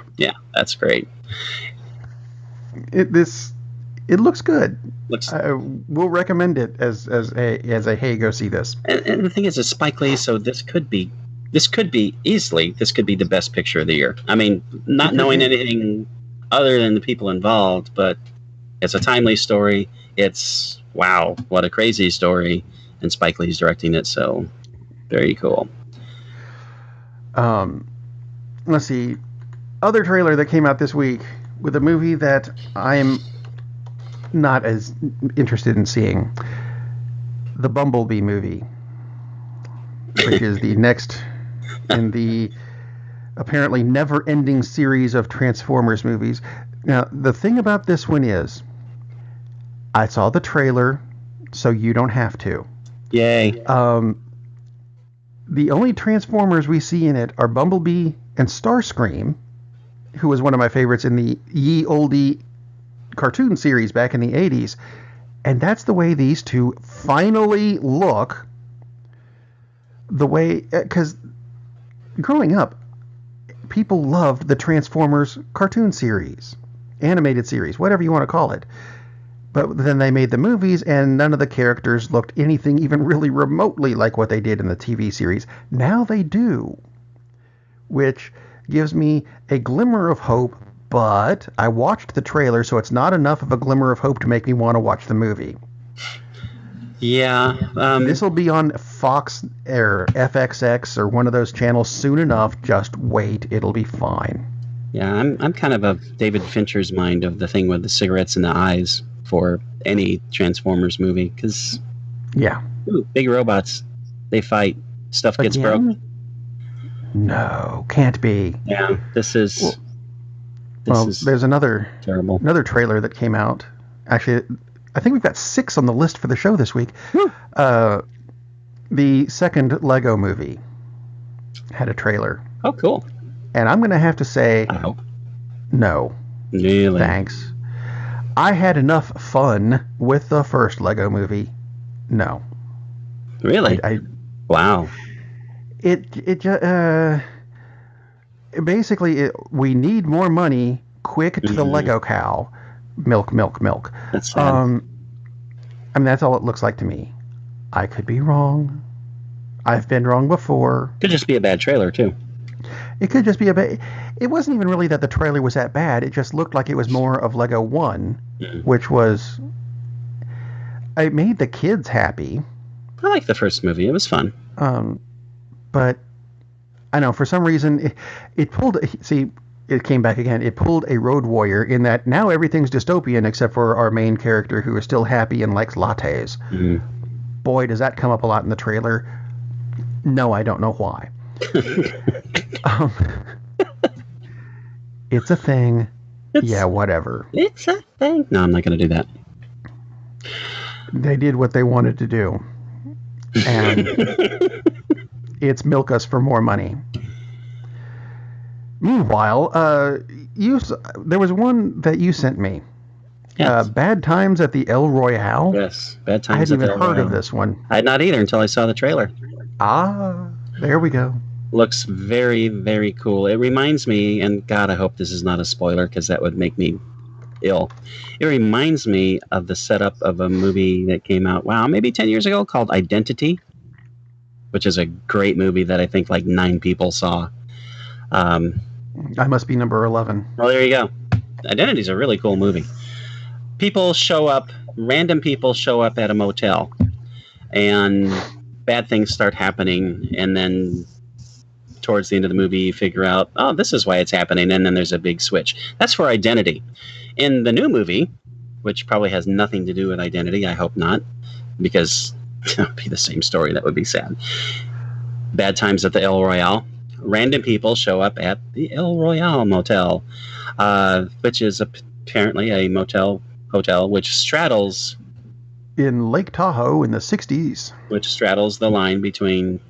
that's great. It looks good. We'll recommend it as a hey, go see this. And the thing is, it's Spike Lee, so this could be the best picture of the year. I mean, not knowing anything other than the people involved, but it's a timely story. It's wow, what a crazy story. And Spike Lee's directing it, so very cool. Let's see. Other trailer that came out this week with a movie that I'm not as interested in seeing. The Bumblebee movie, which is the next in the apparently never-ending series of Transformers movies. Now, the thing about this one is, I saw the trailer, so you don't have to. Yay. The only Transformers we see in it are Bumblebee and Starscream, who was one of my favorites in the ye olde cartoon series back in the 80s. And that's the way these two finally look. The way... Because growing up, people loved the Transformers cartoon series, animated series, whatever you want to call it. But then they made the movies, and none of the characters looked anything even really remotely like what they did in the TV series. Now they do. Which, gives me a glimmer of hope, but I watched the trailer, so it's not enough of a glimmer of hope to make me want to watch the movie. Yeah. This will be on Fox or FXX or one of those channels soon enough. Just wait. It'll be fine. Yeah, I'm kind of David Fincher's mind of the thing with the cigarettes in the eyes for any Transformers movie. Because, big robots, they fight. Stuff gets broken. No, can't be. Yeah, this is there's another trailer that came out. Actually, I think we've got 6 on the list for the show this week. The second Lego movie had a trailer. Oh, cool. And I'm going to have to say, I hope. No. Really? Thanks. I had enough fun with the first Lego movie. No. Really? Wow. Basically, we need more money, quick to the Lego cow. Milk. That's sad. I mean, that's all it looks like to me. I could be wrong. I've been wrong before. Could just be a bad trailer, too. It could just be it wasn't even really that the trailer was that bad. It just looked like it was more of Lego 1, which was... It made the kids happy. I like the first movie. It was fun. But, I know, for some reason, it pulled... See... It came back again. It pulled a road warrior in that now everything's dystopian except for our main character who is still happy and likes lattes. Boy, does that come up a lot in the trailer. No, I don't know why. It's a thing. Yeah, whatever. It's a thing. No, I'm not going to do that. They did what they wanted to do. And it's milk us for more money. Meanwhile, there was one that you sent me. Yes. Bad Times at the El Royale. Yes, Bad Times at the El Royale. I hadn't even heard of this one. I had not either until I saw the trailer. Ah, there we go. Looks very, very cool. It reminds me, and God, I hope this is not a spoiler because that would make me ill. It reminds me of the setup of a movie that came out, maybe 10 years ago called Identity, which is a great movie that I think like 9 people saw. I must be number 11. Well, there you go. Identity is a really cool movie. Random people show up at a motel, and bad things start happening, and then towards the end of the movie, you figure out, oh, this is why it's happening, and then there's a big switch. That's for Identity. In the new movie, which probably has nothing to do with Identity, I hope not, because it would be the same story. That would be sad. Bad Times at the El Royale. Random people show up at the El Royale Motel, which is apparently a hotel which straddles... in Lake Tahoe in the 60s. Which straddles the line between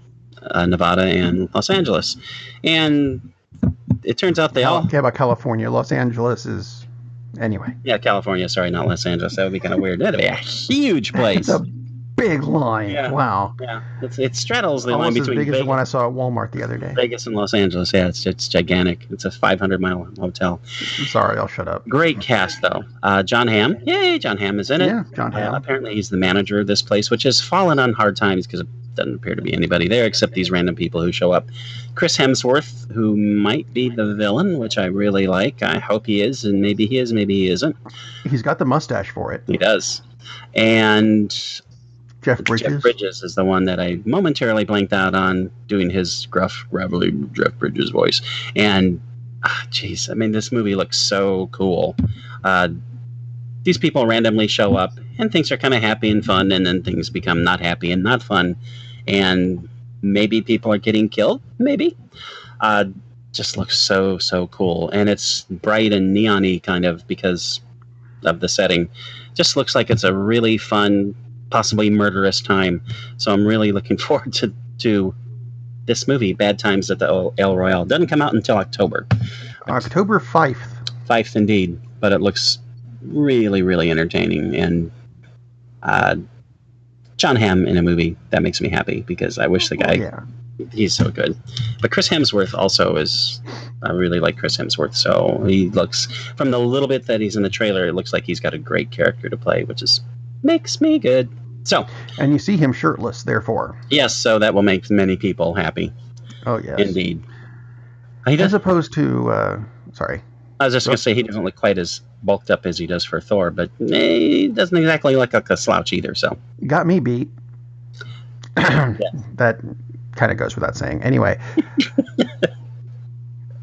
Nevada and Los Angeles. And it turns out they all... Okay, about California. Los Angeles is... Anyway. Yeah, California. Sorry, not Los Angeles. That would be kind of weird. That'd be a huge place. It's a big line. Yeah. Wow. Yeah, it straddles the almost line between as big Vegas, as the one I saw at Walmart the other day. Vegas and Los Angeles. Yeah, it's gigantic. It's a 500-mile hotel. I'm sorry, I'll shut up. Great cast, though. John Hamm. Yay, John Hamm is in it. Yeah, John Hamm. Apparently he's the manager of this place, which has fallen on hard times because it doesn't appear to be anybody there except these random people who show up. Chris Hemsworth, who might be the villain, which I really like. I hope he is, and maybe he is, maybe he isn't. He's got the mustache for it. He does. And... Jeff Bridges is the one that I momentarily blanked out on, doing his gruff, gravelly Jeff Bridges voice. And, jeez, I mean, this movie looks so cool. These people randomly show up, and things are kind of happy and fun, and then things become not happy and not fun. And maybe people are getting killed, maybe. Just looks so, so cool. And it's bright and neon-y kind of because of the setting. Just looks like it's a really fun, possibly murderous time. So I'm really looking forward to this movie, Bad Times at the El Royale. Doesn't come out until October. October 5th. 5th indeed. But it looks really, really entertaining. And John Hamm in a movie, that makes me happy because I wish the guy, he's so good. But Chris Hemsworth also is, I really like Chris Hemsworth. So he looks, from the little bit that he's in the trailer, it looks like he's got a great character to play, which is makes me good. So, and you see him shirtless, therefore. Yes, so that will make many people happy. Oh, yes. Indeed. As opposed to, sorry. I was just going to say he doesn't look quite as bulked up as he does for Thor, but he doesn't exactly look like a slouch either. So got me beat. That kind of goes without saying. Anyway,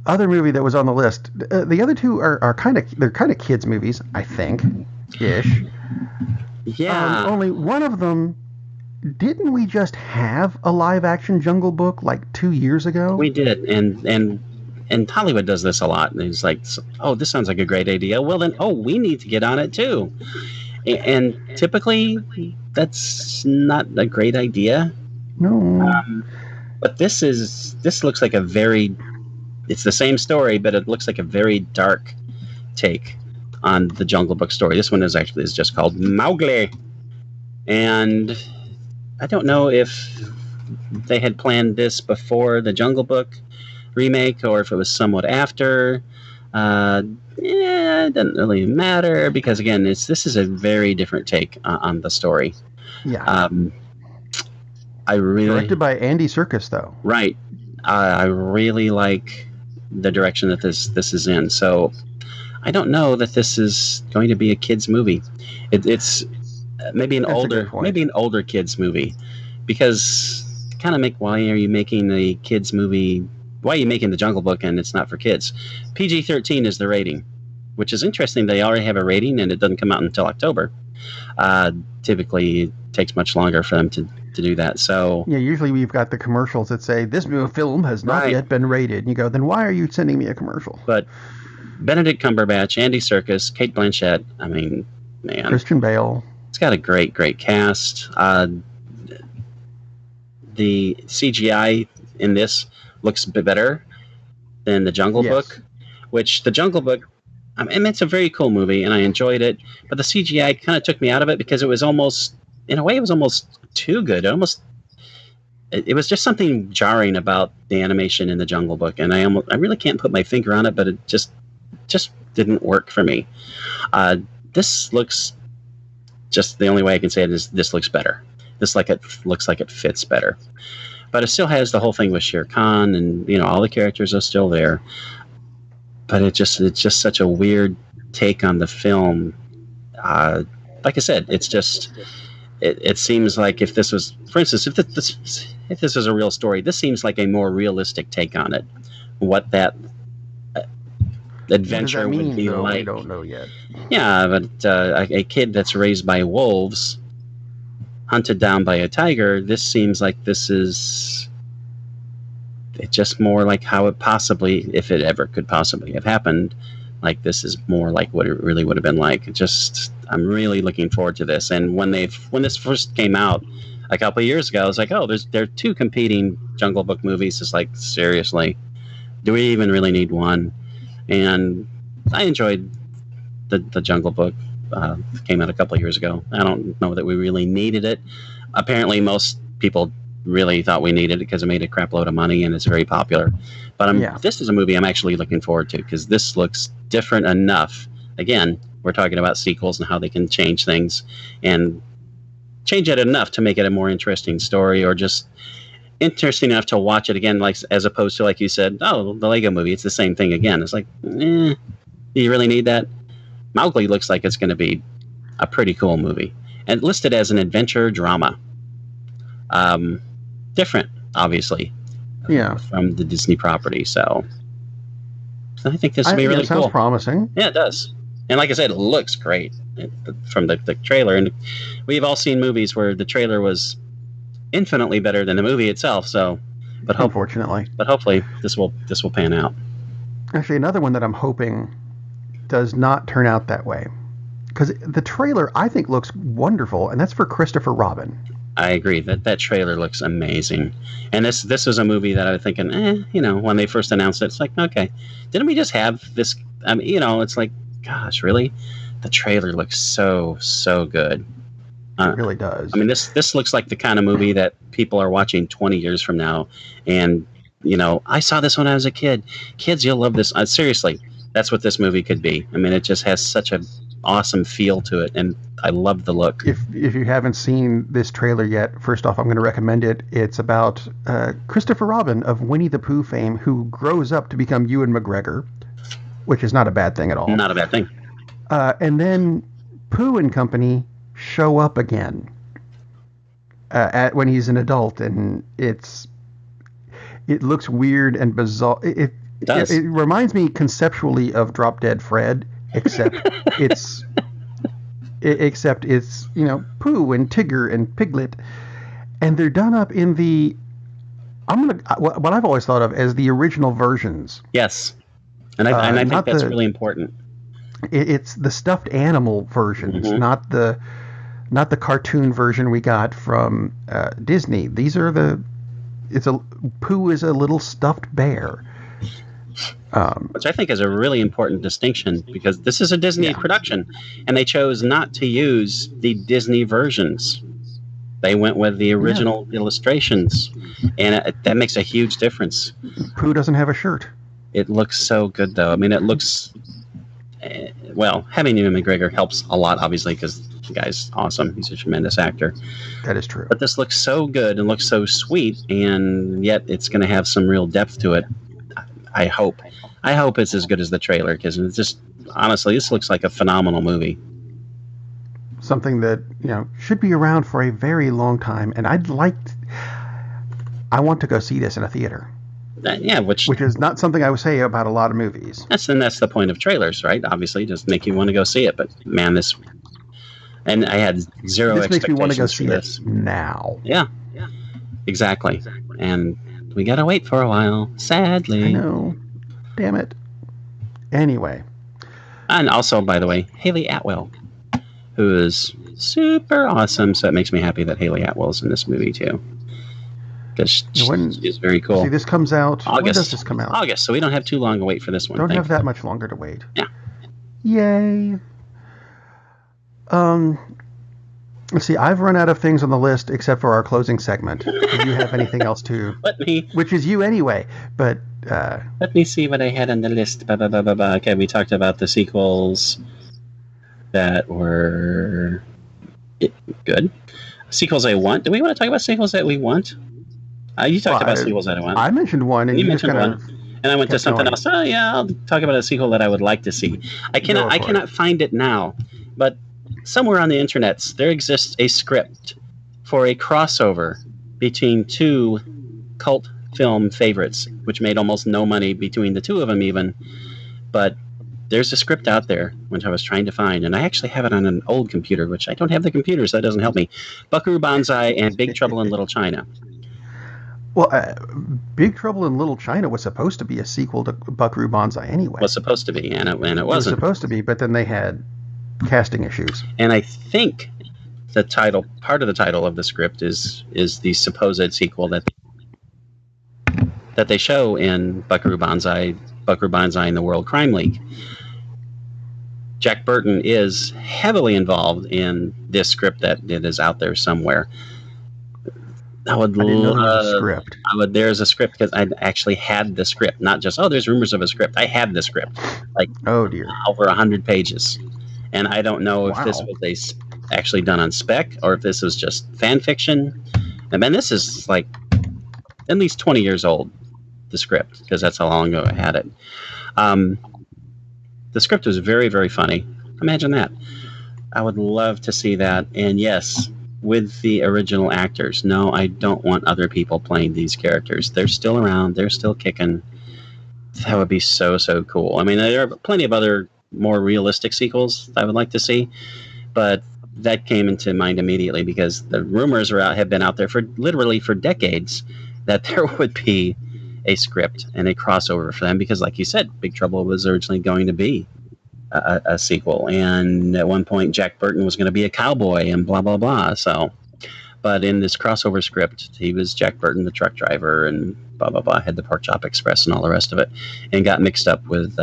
other movie that was on the list. The other two are kind of kids movies, I think, ish. Yeah. Only one of them. Didn't we just have a live action Jungle Book like 2 years ago? We did, and Hollywood does this a lot. And it's like, oh, this sounds like a great idea. Well, then, we need to get on it too. And typically, that's not a great idea. No. But this looks like it's the same story, but it looks like a very dark take on the Jungle Book story. This one is just called Mowgli. And I don't know if they had planned this before the Jungle Book remake or if it was somewhat after. It doesn't really matter because, again, this is a very different take on the story. Yeah. Directed by Andy Serkis, though. Right. I really like the direction that this is in. So I don't know that this is going to be a kids movie. It's maybe an older kids movie, because why are you making the kids movie? Why are you making the Jungle Book and it's not for kids? PG-13 is the rating, which is interesting. They already have a rating and it doesn't come out until October. Typically, it takes much longer for them to do that. So yeah, usually we've got the commercials that say this film has not yet been rated. And you go, then why are you sending me a commercial? But Benedict Cumberbatch, Andy Serkis, Cate Blanchett. I mean, man, Christian Bale. It's got a great cast. The CGI in this looks a bit better than the Jungle Book, which the Jungle Book, I mean, it's a very cool movie and I enjoyed it, but the CGI kind of took me out of it because it was almost, in a way, it was almost too good. It was just something jarring about the animation in the Jungle Book, and I really can't put my finger on it, but it just didn't work for me. This looks, just the only way I can say it is this looks better. This looks like it fits better. But it still has the whole thing with Shere Khan, and all the characters are still there. But it's just such a weird take on the film. Like I said, it's just it seems like if this was, for instance, if this was a real story, this seems like a more realistic take on it. What that adventure would be like. I don't know yet. Yeah, but a kid that's raised by wolves, hunted down by a tiger, this seems like this is just more like how it possibly, if it ever could possibly have happened, like this is more like what it really would have been like. I'm really looking forward to this. And when this first came out a couple of years ago, I was like, there are two competing Jungle Book movies. It's like, seriously, do we even really need one? And I enjoyed the Jungle Book. Came out a couple of years ago. I don't know that we really needed it. Apparently, most people really thought we needed it because it made a crap load of money and it's very popular. But this is a movie I'm actually looking forward to because this looks different enough. Again, we're talking about sequels and how they can change things and change it enough to make it a more interesting story, or just interesting enough to watch it again, like as opposed to, like you said, the Lego movie. It's the same thing again. It's like, do you really need that? Mowgli looks like it's going to be a pretty cool movie, and listed as an adventure drama. Different, obviously, from the Disney property. So I think this will be really cool. Sounds promising. Yeah, it does. And like I said, it looks great from the trailer. And we've all seen movies where the trailer was infinitely better than the movie itself. So, unfortunately, hopefully this will pan out. Actually, another one that I'm hoping does not turn out that way, because the trailer I think looks wonderful, and that's for Christopher Robin. I agree that trailer looks amazing, and this was a movie that I was thinking, when they first announced it, it's like, okay, didn't we just have this? I mean, it's like, gosh, really? The trailer looks so good. It really does. I mean, this looks like the kind of movie that people are watching 20 years from now, and I saw this when I was a kid. Kids, you'll love this. Seriously, that's what this movie could be. I mean, it just has such a awesome feel to it, and I love the look. If you haven't seen this trailer yet, first off, I'm going to recommend it. It's about Christopher Robin of Winnie the Pooh fame, who grows up to become Ewan McGregor, which is not a bad thing at all. Not a bad thing. And then Pooh and company show up again when he's an adult, and it looks weird and bizarre. It reminds me conceptually of Drop Dead Fred, except it's Pooh and Tigger and Piglet, and they're done up in what I've always thought of as the original versions. Yes, and I think that's really important. It's the stuffed animal versions, not the cartoon version we got from Disney. These are Pooh is a little stuffed bear. Which I think is a really important distinction, because this is a Disney production, and they chose not to use the Disney versions. They went with the original illustrations, and that makes a huge difference. Pooh doesn't have a shirt. It looks so good, though. I mean, it looks... having Ewan McGregor helps a lot, obviously, because the guy's awesome. He's a tremendous actor. That is true. But this looks so good and looks so sweet, and yet it's going to have some real depth to it. I hope it's as good as the trailer, because it's just, honestly, this looks like a phenomenal movie. Something that, should be around for a very long time, and I want to go see this in a theater. Which is not something I would say about a lot of movies. That's the point of trailers, right? Obviously, just make you want to go see it. But man, and I had zero expectations. This makes me want to go see this now. Yeah, exactly. And we gotta wait for a while, sadly. I know. Damn it. Anyway. And also, by the way, Haley Atwell, who is super awesome. So it makes me happy that Haley Atwell's in this movie too. Because she's very cool. See, this comes out... August. When does this come out? August, so we don't have too long to wait for this one. Don't have that much longer to wait. Yeah. Yay. Let's see, I've run out of things on the list except for our closing segment. Do you have anything else to... Which is you anyway, but... Let me see what I had on the list. Okay, we talked about the sequels that were good. Sequels I want. Do we want to talk about sequels that we want? You talked about sequels that I want. I mentioned one, and you mentioned one, and I went to something else. Oh yeah, I'll talk about a sequel that I would like to see. I cannot find it now, but somewhere on the internet there exists a script for a crossover between two cult film favorites, which made almost no money between the two of them even. But there's a script out there, which I was trying to find, and I actually have it on an old computer, which I don't have the computer, so that doesn't help me. Buckaroo Banzai and Big Trouble in Little China. Well, Big Trouble in Little China was supposed to be a sequel to Buckaroo Banzai anyway. Was supposed to be, and it wasn't. It was supposed to be, but then they had casting issues. And I think part of the title of the script is the supposed sequel that they show in Buckaroo Banzai and the World Crime League. Jack Burton is heavily involved in this script that it is out there somewhere. I didn't know there was a script. There's a script, because I actually had the script, not just there's rumors of a script. I had the script, oh dear, over 100 pages, and I don't know if this was actually done on spec or if this was just fan fiction. I mean, this is like at least 20 years old, the script, because that's how long ago I had it. The script was very, very funny. Imagine that. I would love to see that, and yes, with the original actors. No, I don't want other people playing these characters. They're still around. They're still kicking. That would be so, so cool. I mean, there are plenty of other more realistic sequels I would like to see, but that came into mind immediately because the rumors have been out there for decades that there would be a script and a crossover for them, because like you said, Big Trouble was originally going to be a sequel, and at one point Jack Burton was going to be a cowboy and blah blah blah. So, but in this crossover script, he was Jack Burton, the truck driver, and blah blah blah, had the Pork Chop Express and all the rest of it, and got mixed up with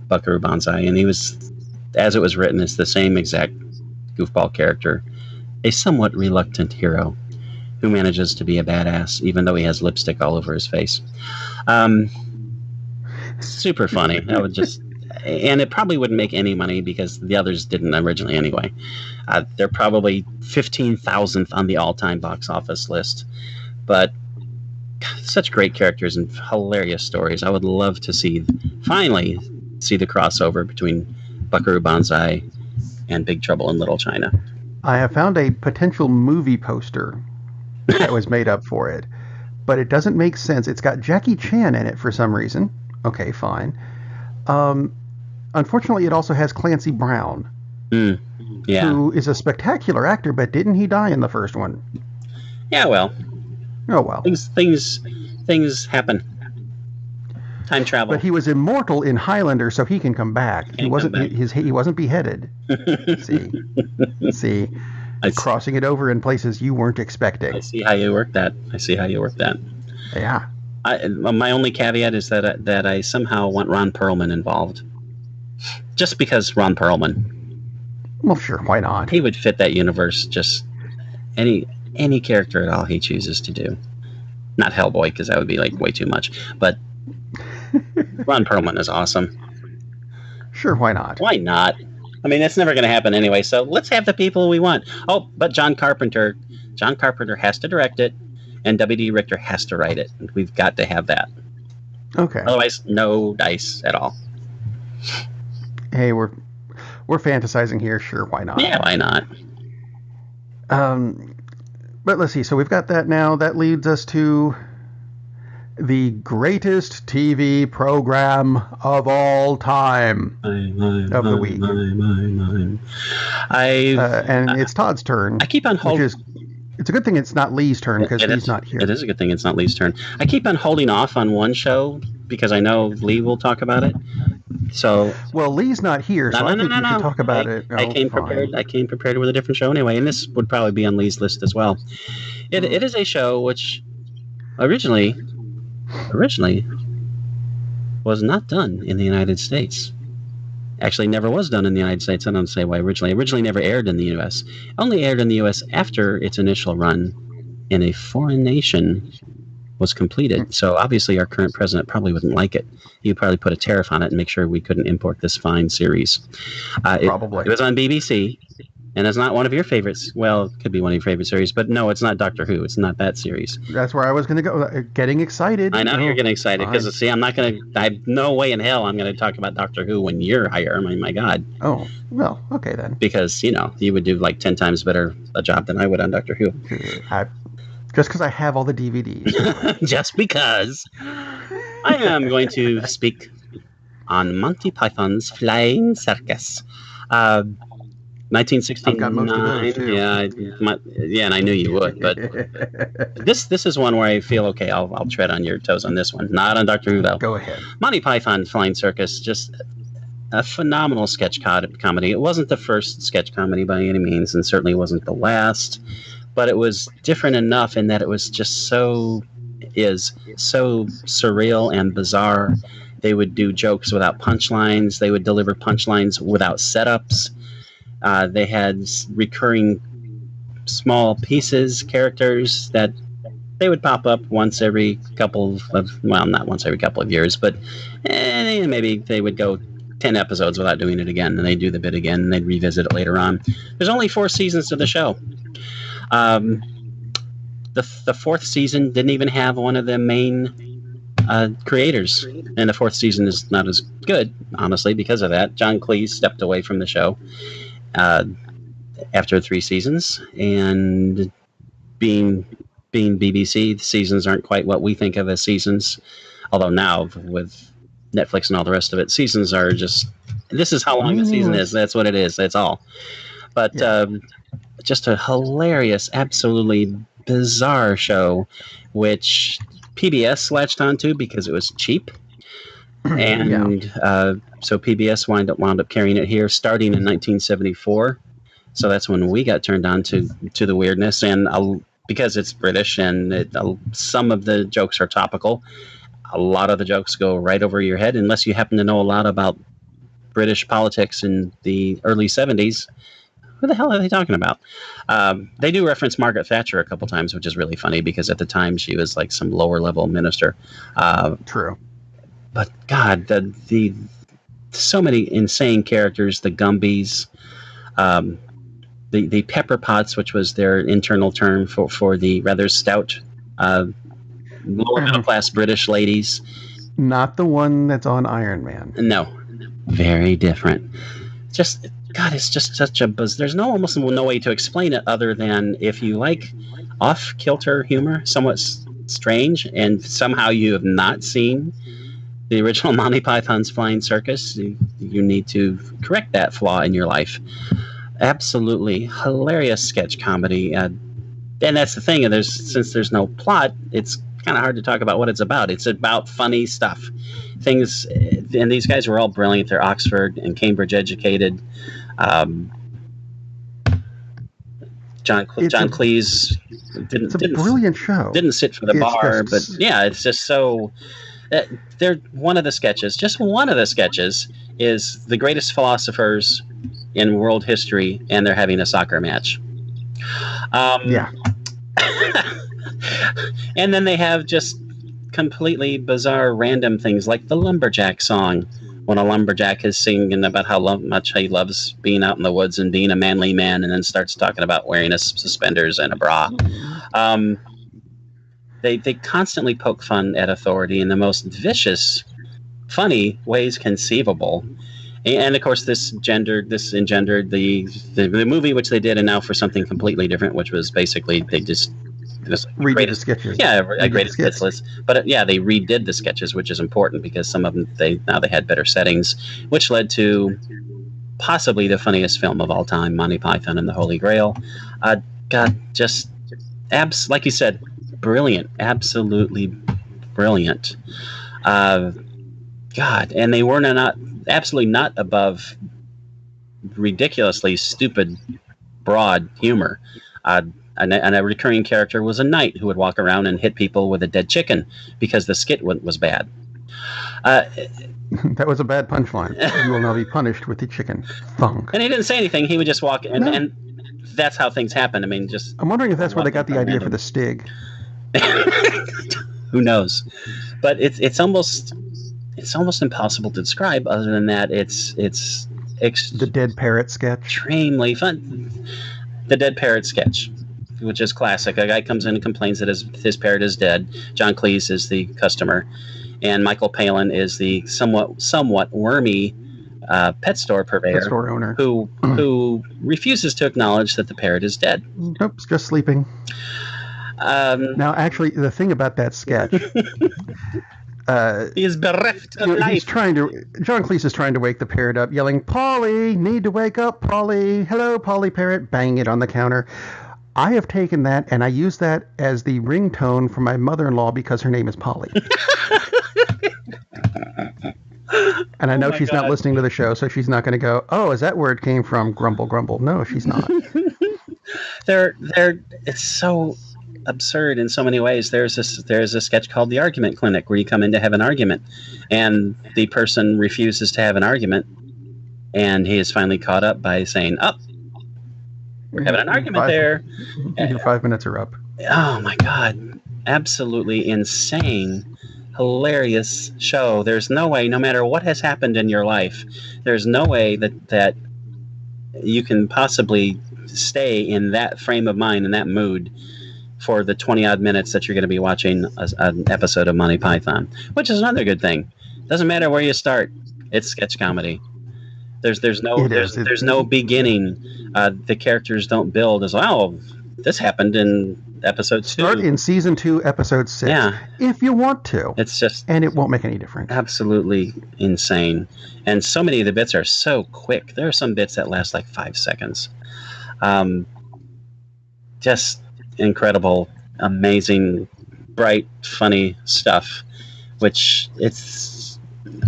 Buckaroo Banzai, and he was, as it was written, it's the same exact goofball character, a somewhat reluctant hero who manages to be a badass even though he has lipstick all over his face. Super funny. I would just and it probably wouldn't make any money because the others didn't originally anyway. They're probably 15,000th on the all-time box office list. But such great characters and hilarious stories. I would love to finally see the crossover between Buckaroo Banzai and Big Trouble in Little China. I have found a potential movie poster that was made up for it, but it doesn't make sense. It's got Jackie Chan in it for some reason. Okay, fine. Unfortunately, it also has Clancy Brown, who is a spectacular actor, but didn't he die in the first one? Yeah, well. Oh, well. Things happen. Time travel. But he was immortal in Highlander, so he can come back. He wasn't beheaded. See, crossing it over in places you weren't expecting. I see how you work that. Yeah. My only caveat is that I somehow want Ron Perlman involved, just because Ron Perlman. Well, sure, why not? He would fit that universe. Just any character at all he chooses to do. Not Hellboy, because that would be like way too much. But Ron Perlman is awesome. Sure, why not? Why not? I mean, that's never going to happen anyway. So let's have the people we want. Oh, but John Carpenter has to direct it, and W.D. Richter has to write it. We've got to have that. Okay. Otherwise, no dice at all. Hey, we're fantasizing here. Sure, why not? Yeah, why not? But let's see. So we've got that now. That leads us to the greatest TV program of all time of the week. And it's Todd's turn. I keep on holding. It's a good thing it's not Lee's turn because Lee's not here. It is a good thing it's not Lee's turn. I keep on holding off on one show because I know Lee will talk about it. So Lee's not here, so I think you should talk about it. I came prepared. I came prepared with a different show anyway, and this would probably be on Lee's list as well. It is a show which originally was not done in the United States. Actually, never was done in the United States. I don't say why originally. Originally never aired in the U.S. Only aired in the U.S. after its initial run in a foreign nation was completed. So obviously our current president probably wouldn't like it. He'd probably put a tariff on it and make sure we couldn't import this fine series. Probably. It was on BBC, and it's not one of your favorites. Well, it could be one of your favorite series, but no, it's not Doctor Who. It's not that series. That's where I was going to go. Getting excited. I know you're getting excited because, see, I have no way in hell I'm going to talk about Doctor Who when you're higher. I mean, my God. Oh, well, okay then. Because, you would do like 10 times better a job than I would on Doctor Who. Just because I have all the DVDs. Just because. I am going to speak on Monty Python's Flying Circus. 1969. Yeah, and I knew you would. But this is one where I feel, okay, I'll tread on your toes on this one. Not on Doctor Who, though. Go ahead. Monty Python Flying Circus, just a phenomenal sketch comedy. It wasn't the first sketch comedy by any means, and certainly wasn't the last. But it was different enough in that it was just so surreal and bizarre. They would do jokes without punchlines. They would deliver punchlines without setups. They had recurring small characters that they would pop up once every couple of, not once every couple of years, but maybe they would go 10 episodes without doing it again, and they'd do the bit again, and they'd revisit it later on. There's only 4 seasons to the show. The fourth season didn't even have one of the main creators, and the fourth season is not as good, honestly, because of that. John Cleese stepped away from the show after 3 seasons, and being BBC, the seasons aren't quite what we think of as seasons, although now with Netflix and all the rest of it, seasons are just, this is how long a season is, that's what it is, that's all. But just a hilarious, absolutely bizarre show, which PBS latched onto because it was cheap. And so PBS wound up carrying it here starting in 1974. So that's when we got turned on to the weirdness. And because it's British and some of the jokes are topical, a lot of the jokes go right over your head unless you happen to know a lot about British politics in the early 70s. Who the hell are they talking about? They do reference Margaret Thatcher a couple times, which is really funny because at the time she was like some lower level minister. True. But God, the so many insane characters. The Gumbies, the Pepper Pots, which was their internal term for the rather stout lower middle class British ladies. Not the one that's on Iron Man. No, very different. Just God, it's just such a buzz. There's almost no way to explain it other than if you like off-kilter humor, somewhat strange, and somehow you have not seen the original Monty Python's Flying Circus, you need to correct that flaw in your life. Absolutely hilarious sketch comedy, and that's the thing. Since there's no plot, it's kind of hard to talk about what it's about. It's about funny stuff, things, and these guys were all brilliant. They're Oxford and Cambridge educated. John Cleese didn't. It's a brilliant show. Didn't sit for the bar, but yeah, it's just so. They're one of the sketches. Just one of the sketches is the greatest philosophers in world history, and they're having a soccer match. Yeah. And then they have just completely bizarre, random things like the lumberjack song, when a lumberjack is singing about how much he loves being out in the woods and being a manly man, and then starts talking about wearing suspenders and a bra. They constantly poke fun at authority in the most vicious, funny ways conceivable. And of course, this engendered the movie, which they did, and now for something completely different, which was basically they just redid the sketches. Yeah, a greatest hits list. But they redid the sketches, which is important because some of them they had better settings, which led to possibly the funniest film of all time, Monty Python and the Holy Grail. God, just like you said, brilliant, absolutely brilliant. God, and they were absolutely not above ridiculously stupid, broad humor. And a recurring character was a knight who would walk around and hit people with a dead chicken because the skit was bad. That was a bad punchline. You will now be punished with the chicken. Thunk. And he didn't say anything. He would just walk, and that's how things happen. I mean, just. I'm wondering if that's where they got the idea for the Stig. Who knows? But it's almost impossible to describe. Other than that, it's the dead parrot sketch. Extremely fun. The dead parrot sketch, which is classic. A guy comes in and complains that his parrot is dead. John Cleese is the customer, and Michael Palin is the somewhat wormy pet store purveyor, pet store owner, who refuses to acknowledge that the parrot is dead. Nope, it's just sleeping. Now, actually, the thing about that sketch. He is bereft of life. John Cleese is trying to wake the parrot up, yelling, "Polly, need to wake up, Polly. Hello, Polly parrot," banging it on the counter. I have taken that and I use that as the ringtone for my mother-in-law because her name is Polly. And I know she's not listening to the show, so she's not going to go, "Oh, is that where it came from? Grumble, grumble." No, she's not. It's so absurd in so many ways. There's a sketch called The Argument Clinic where you come in to have an argument and the person refuses to have an argument, and he is finally caught up by saying, we're having an argument there. Your 5 minutes are up. Oh my God. Absolutely insane, hilarious show. There's no way, no matter what has happened in your life, there's no way that you can possibly stay in that frame of mind, in that mood, for the 20-odd minutes that you're going to be watching an episode of Monty Python, which is another good thing. Doesn't matter where you start; it's sketch comedy. There's no beginning. The characters don't build as this happened in episode 2. Start in season 2, episode 6. Yeah, if you want to. It's just, and it won't make any difference. Absolutely insane, and so many of the bits are so quick. There are some bits that last like 5 seconds. Just incredible, amazing, bright, funny stuff, which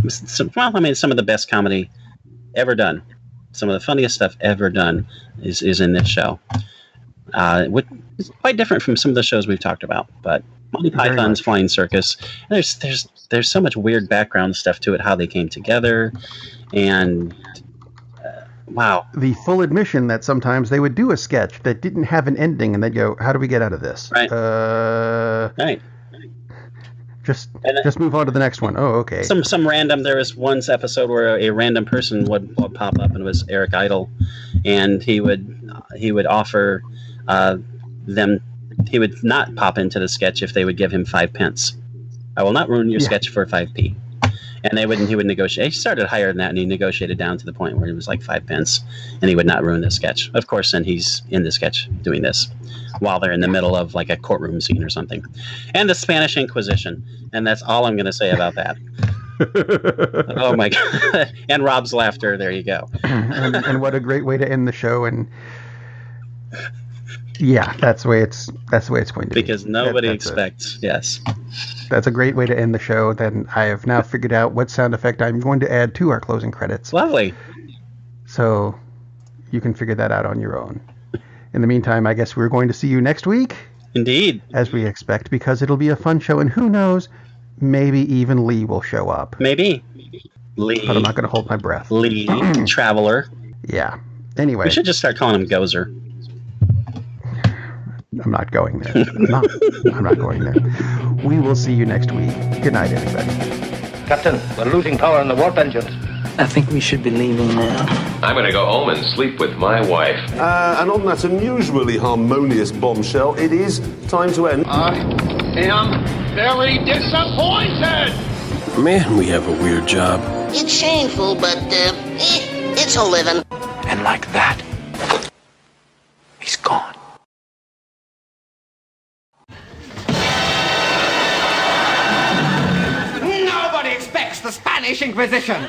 some of the best comedy ever done. Some of the funniest stuff ever done is in this show. It's quite different from some of the shows we've talked about, but Monty Python's Flying Circus, there's so much weird background stuff to it, how they came together, and wow. The full admission that sometimes they would do a sketch that didn't have an ending, and they'd go, "How do we get out of this?" Right. Right. Just move on to the next one. Oh, okay. Some random. There was one episode where a random person would pop up, and it was Eric Idle, and he would offer them. He would not pop into the sketch if they would give him 5 pence. I will not ruin your sketch for 5p. And he would negotiate. He started higher than that, and he negotiated down to the point where it was like 5 pence, and he would not ruin the sketch. Of course, then he's in the sketch doing this while they're in the middle of like a courtroom scene or something. And the Spanish Inquisition. And that's all I'm going to say about that. Oh my God. And Rob's laughter. There you go. and what a great way to end the show. And yeah, that's the way it's going to be. Because nobody expects. Yes. That's a great way to end the show. Then I have now figured out what sound effect I'm going to add to our closing credits. Lovely. So you can figure that out on your own. In the meantime, I guess we're going to see you next week. Indeed. As we expect, because it'll be a fun show. And who knows, maybe even Lee will show up. Maybe. Lee. But I'm not going to hold my breath. Lee, Traveler. Yeah. Anyway. We should just start calling him Gozer. I'm not going there. I'm not going there. We will see you next week. Good night, everybody. Captain, we're losing power in the warp engines. I think we should be leaving now. I'm going to go home and sleep with my wife. And on that unusually harmonious bombshell, it is time to end. I am very disappointed! Man, we have a weird job. It's shameful, but, it's a living. And like that, he's gone. Nobody expects the Spanish Inquisition!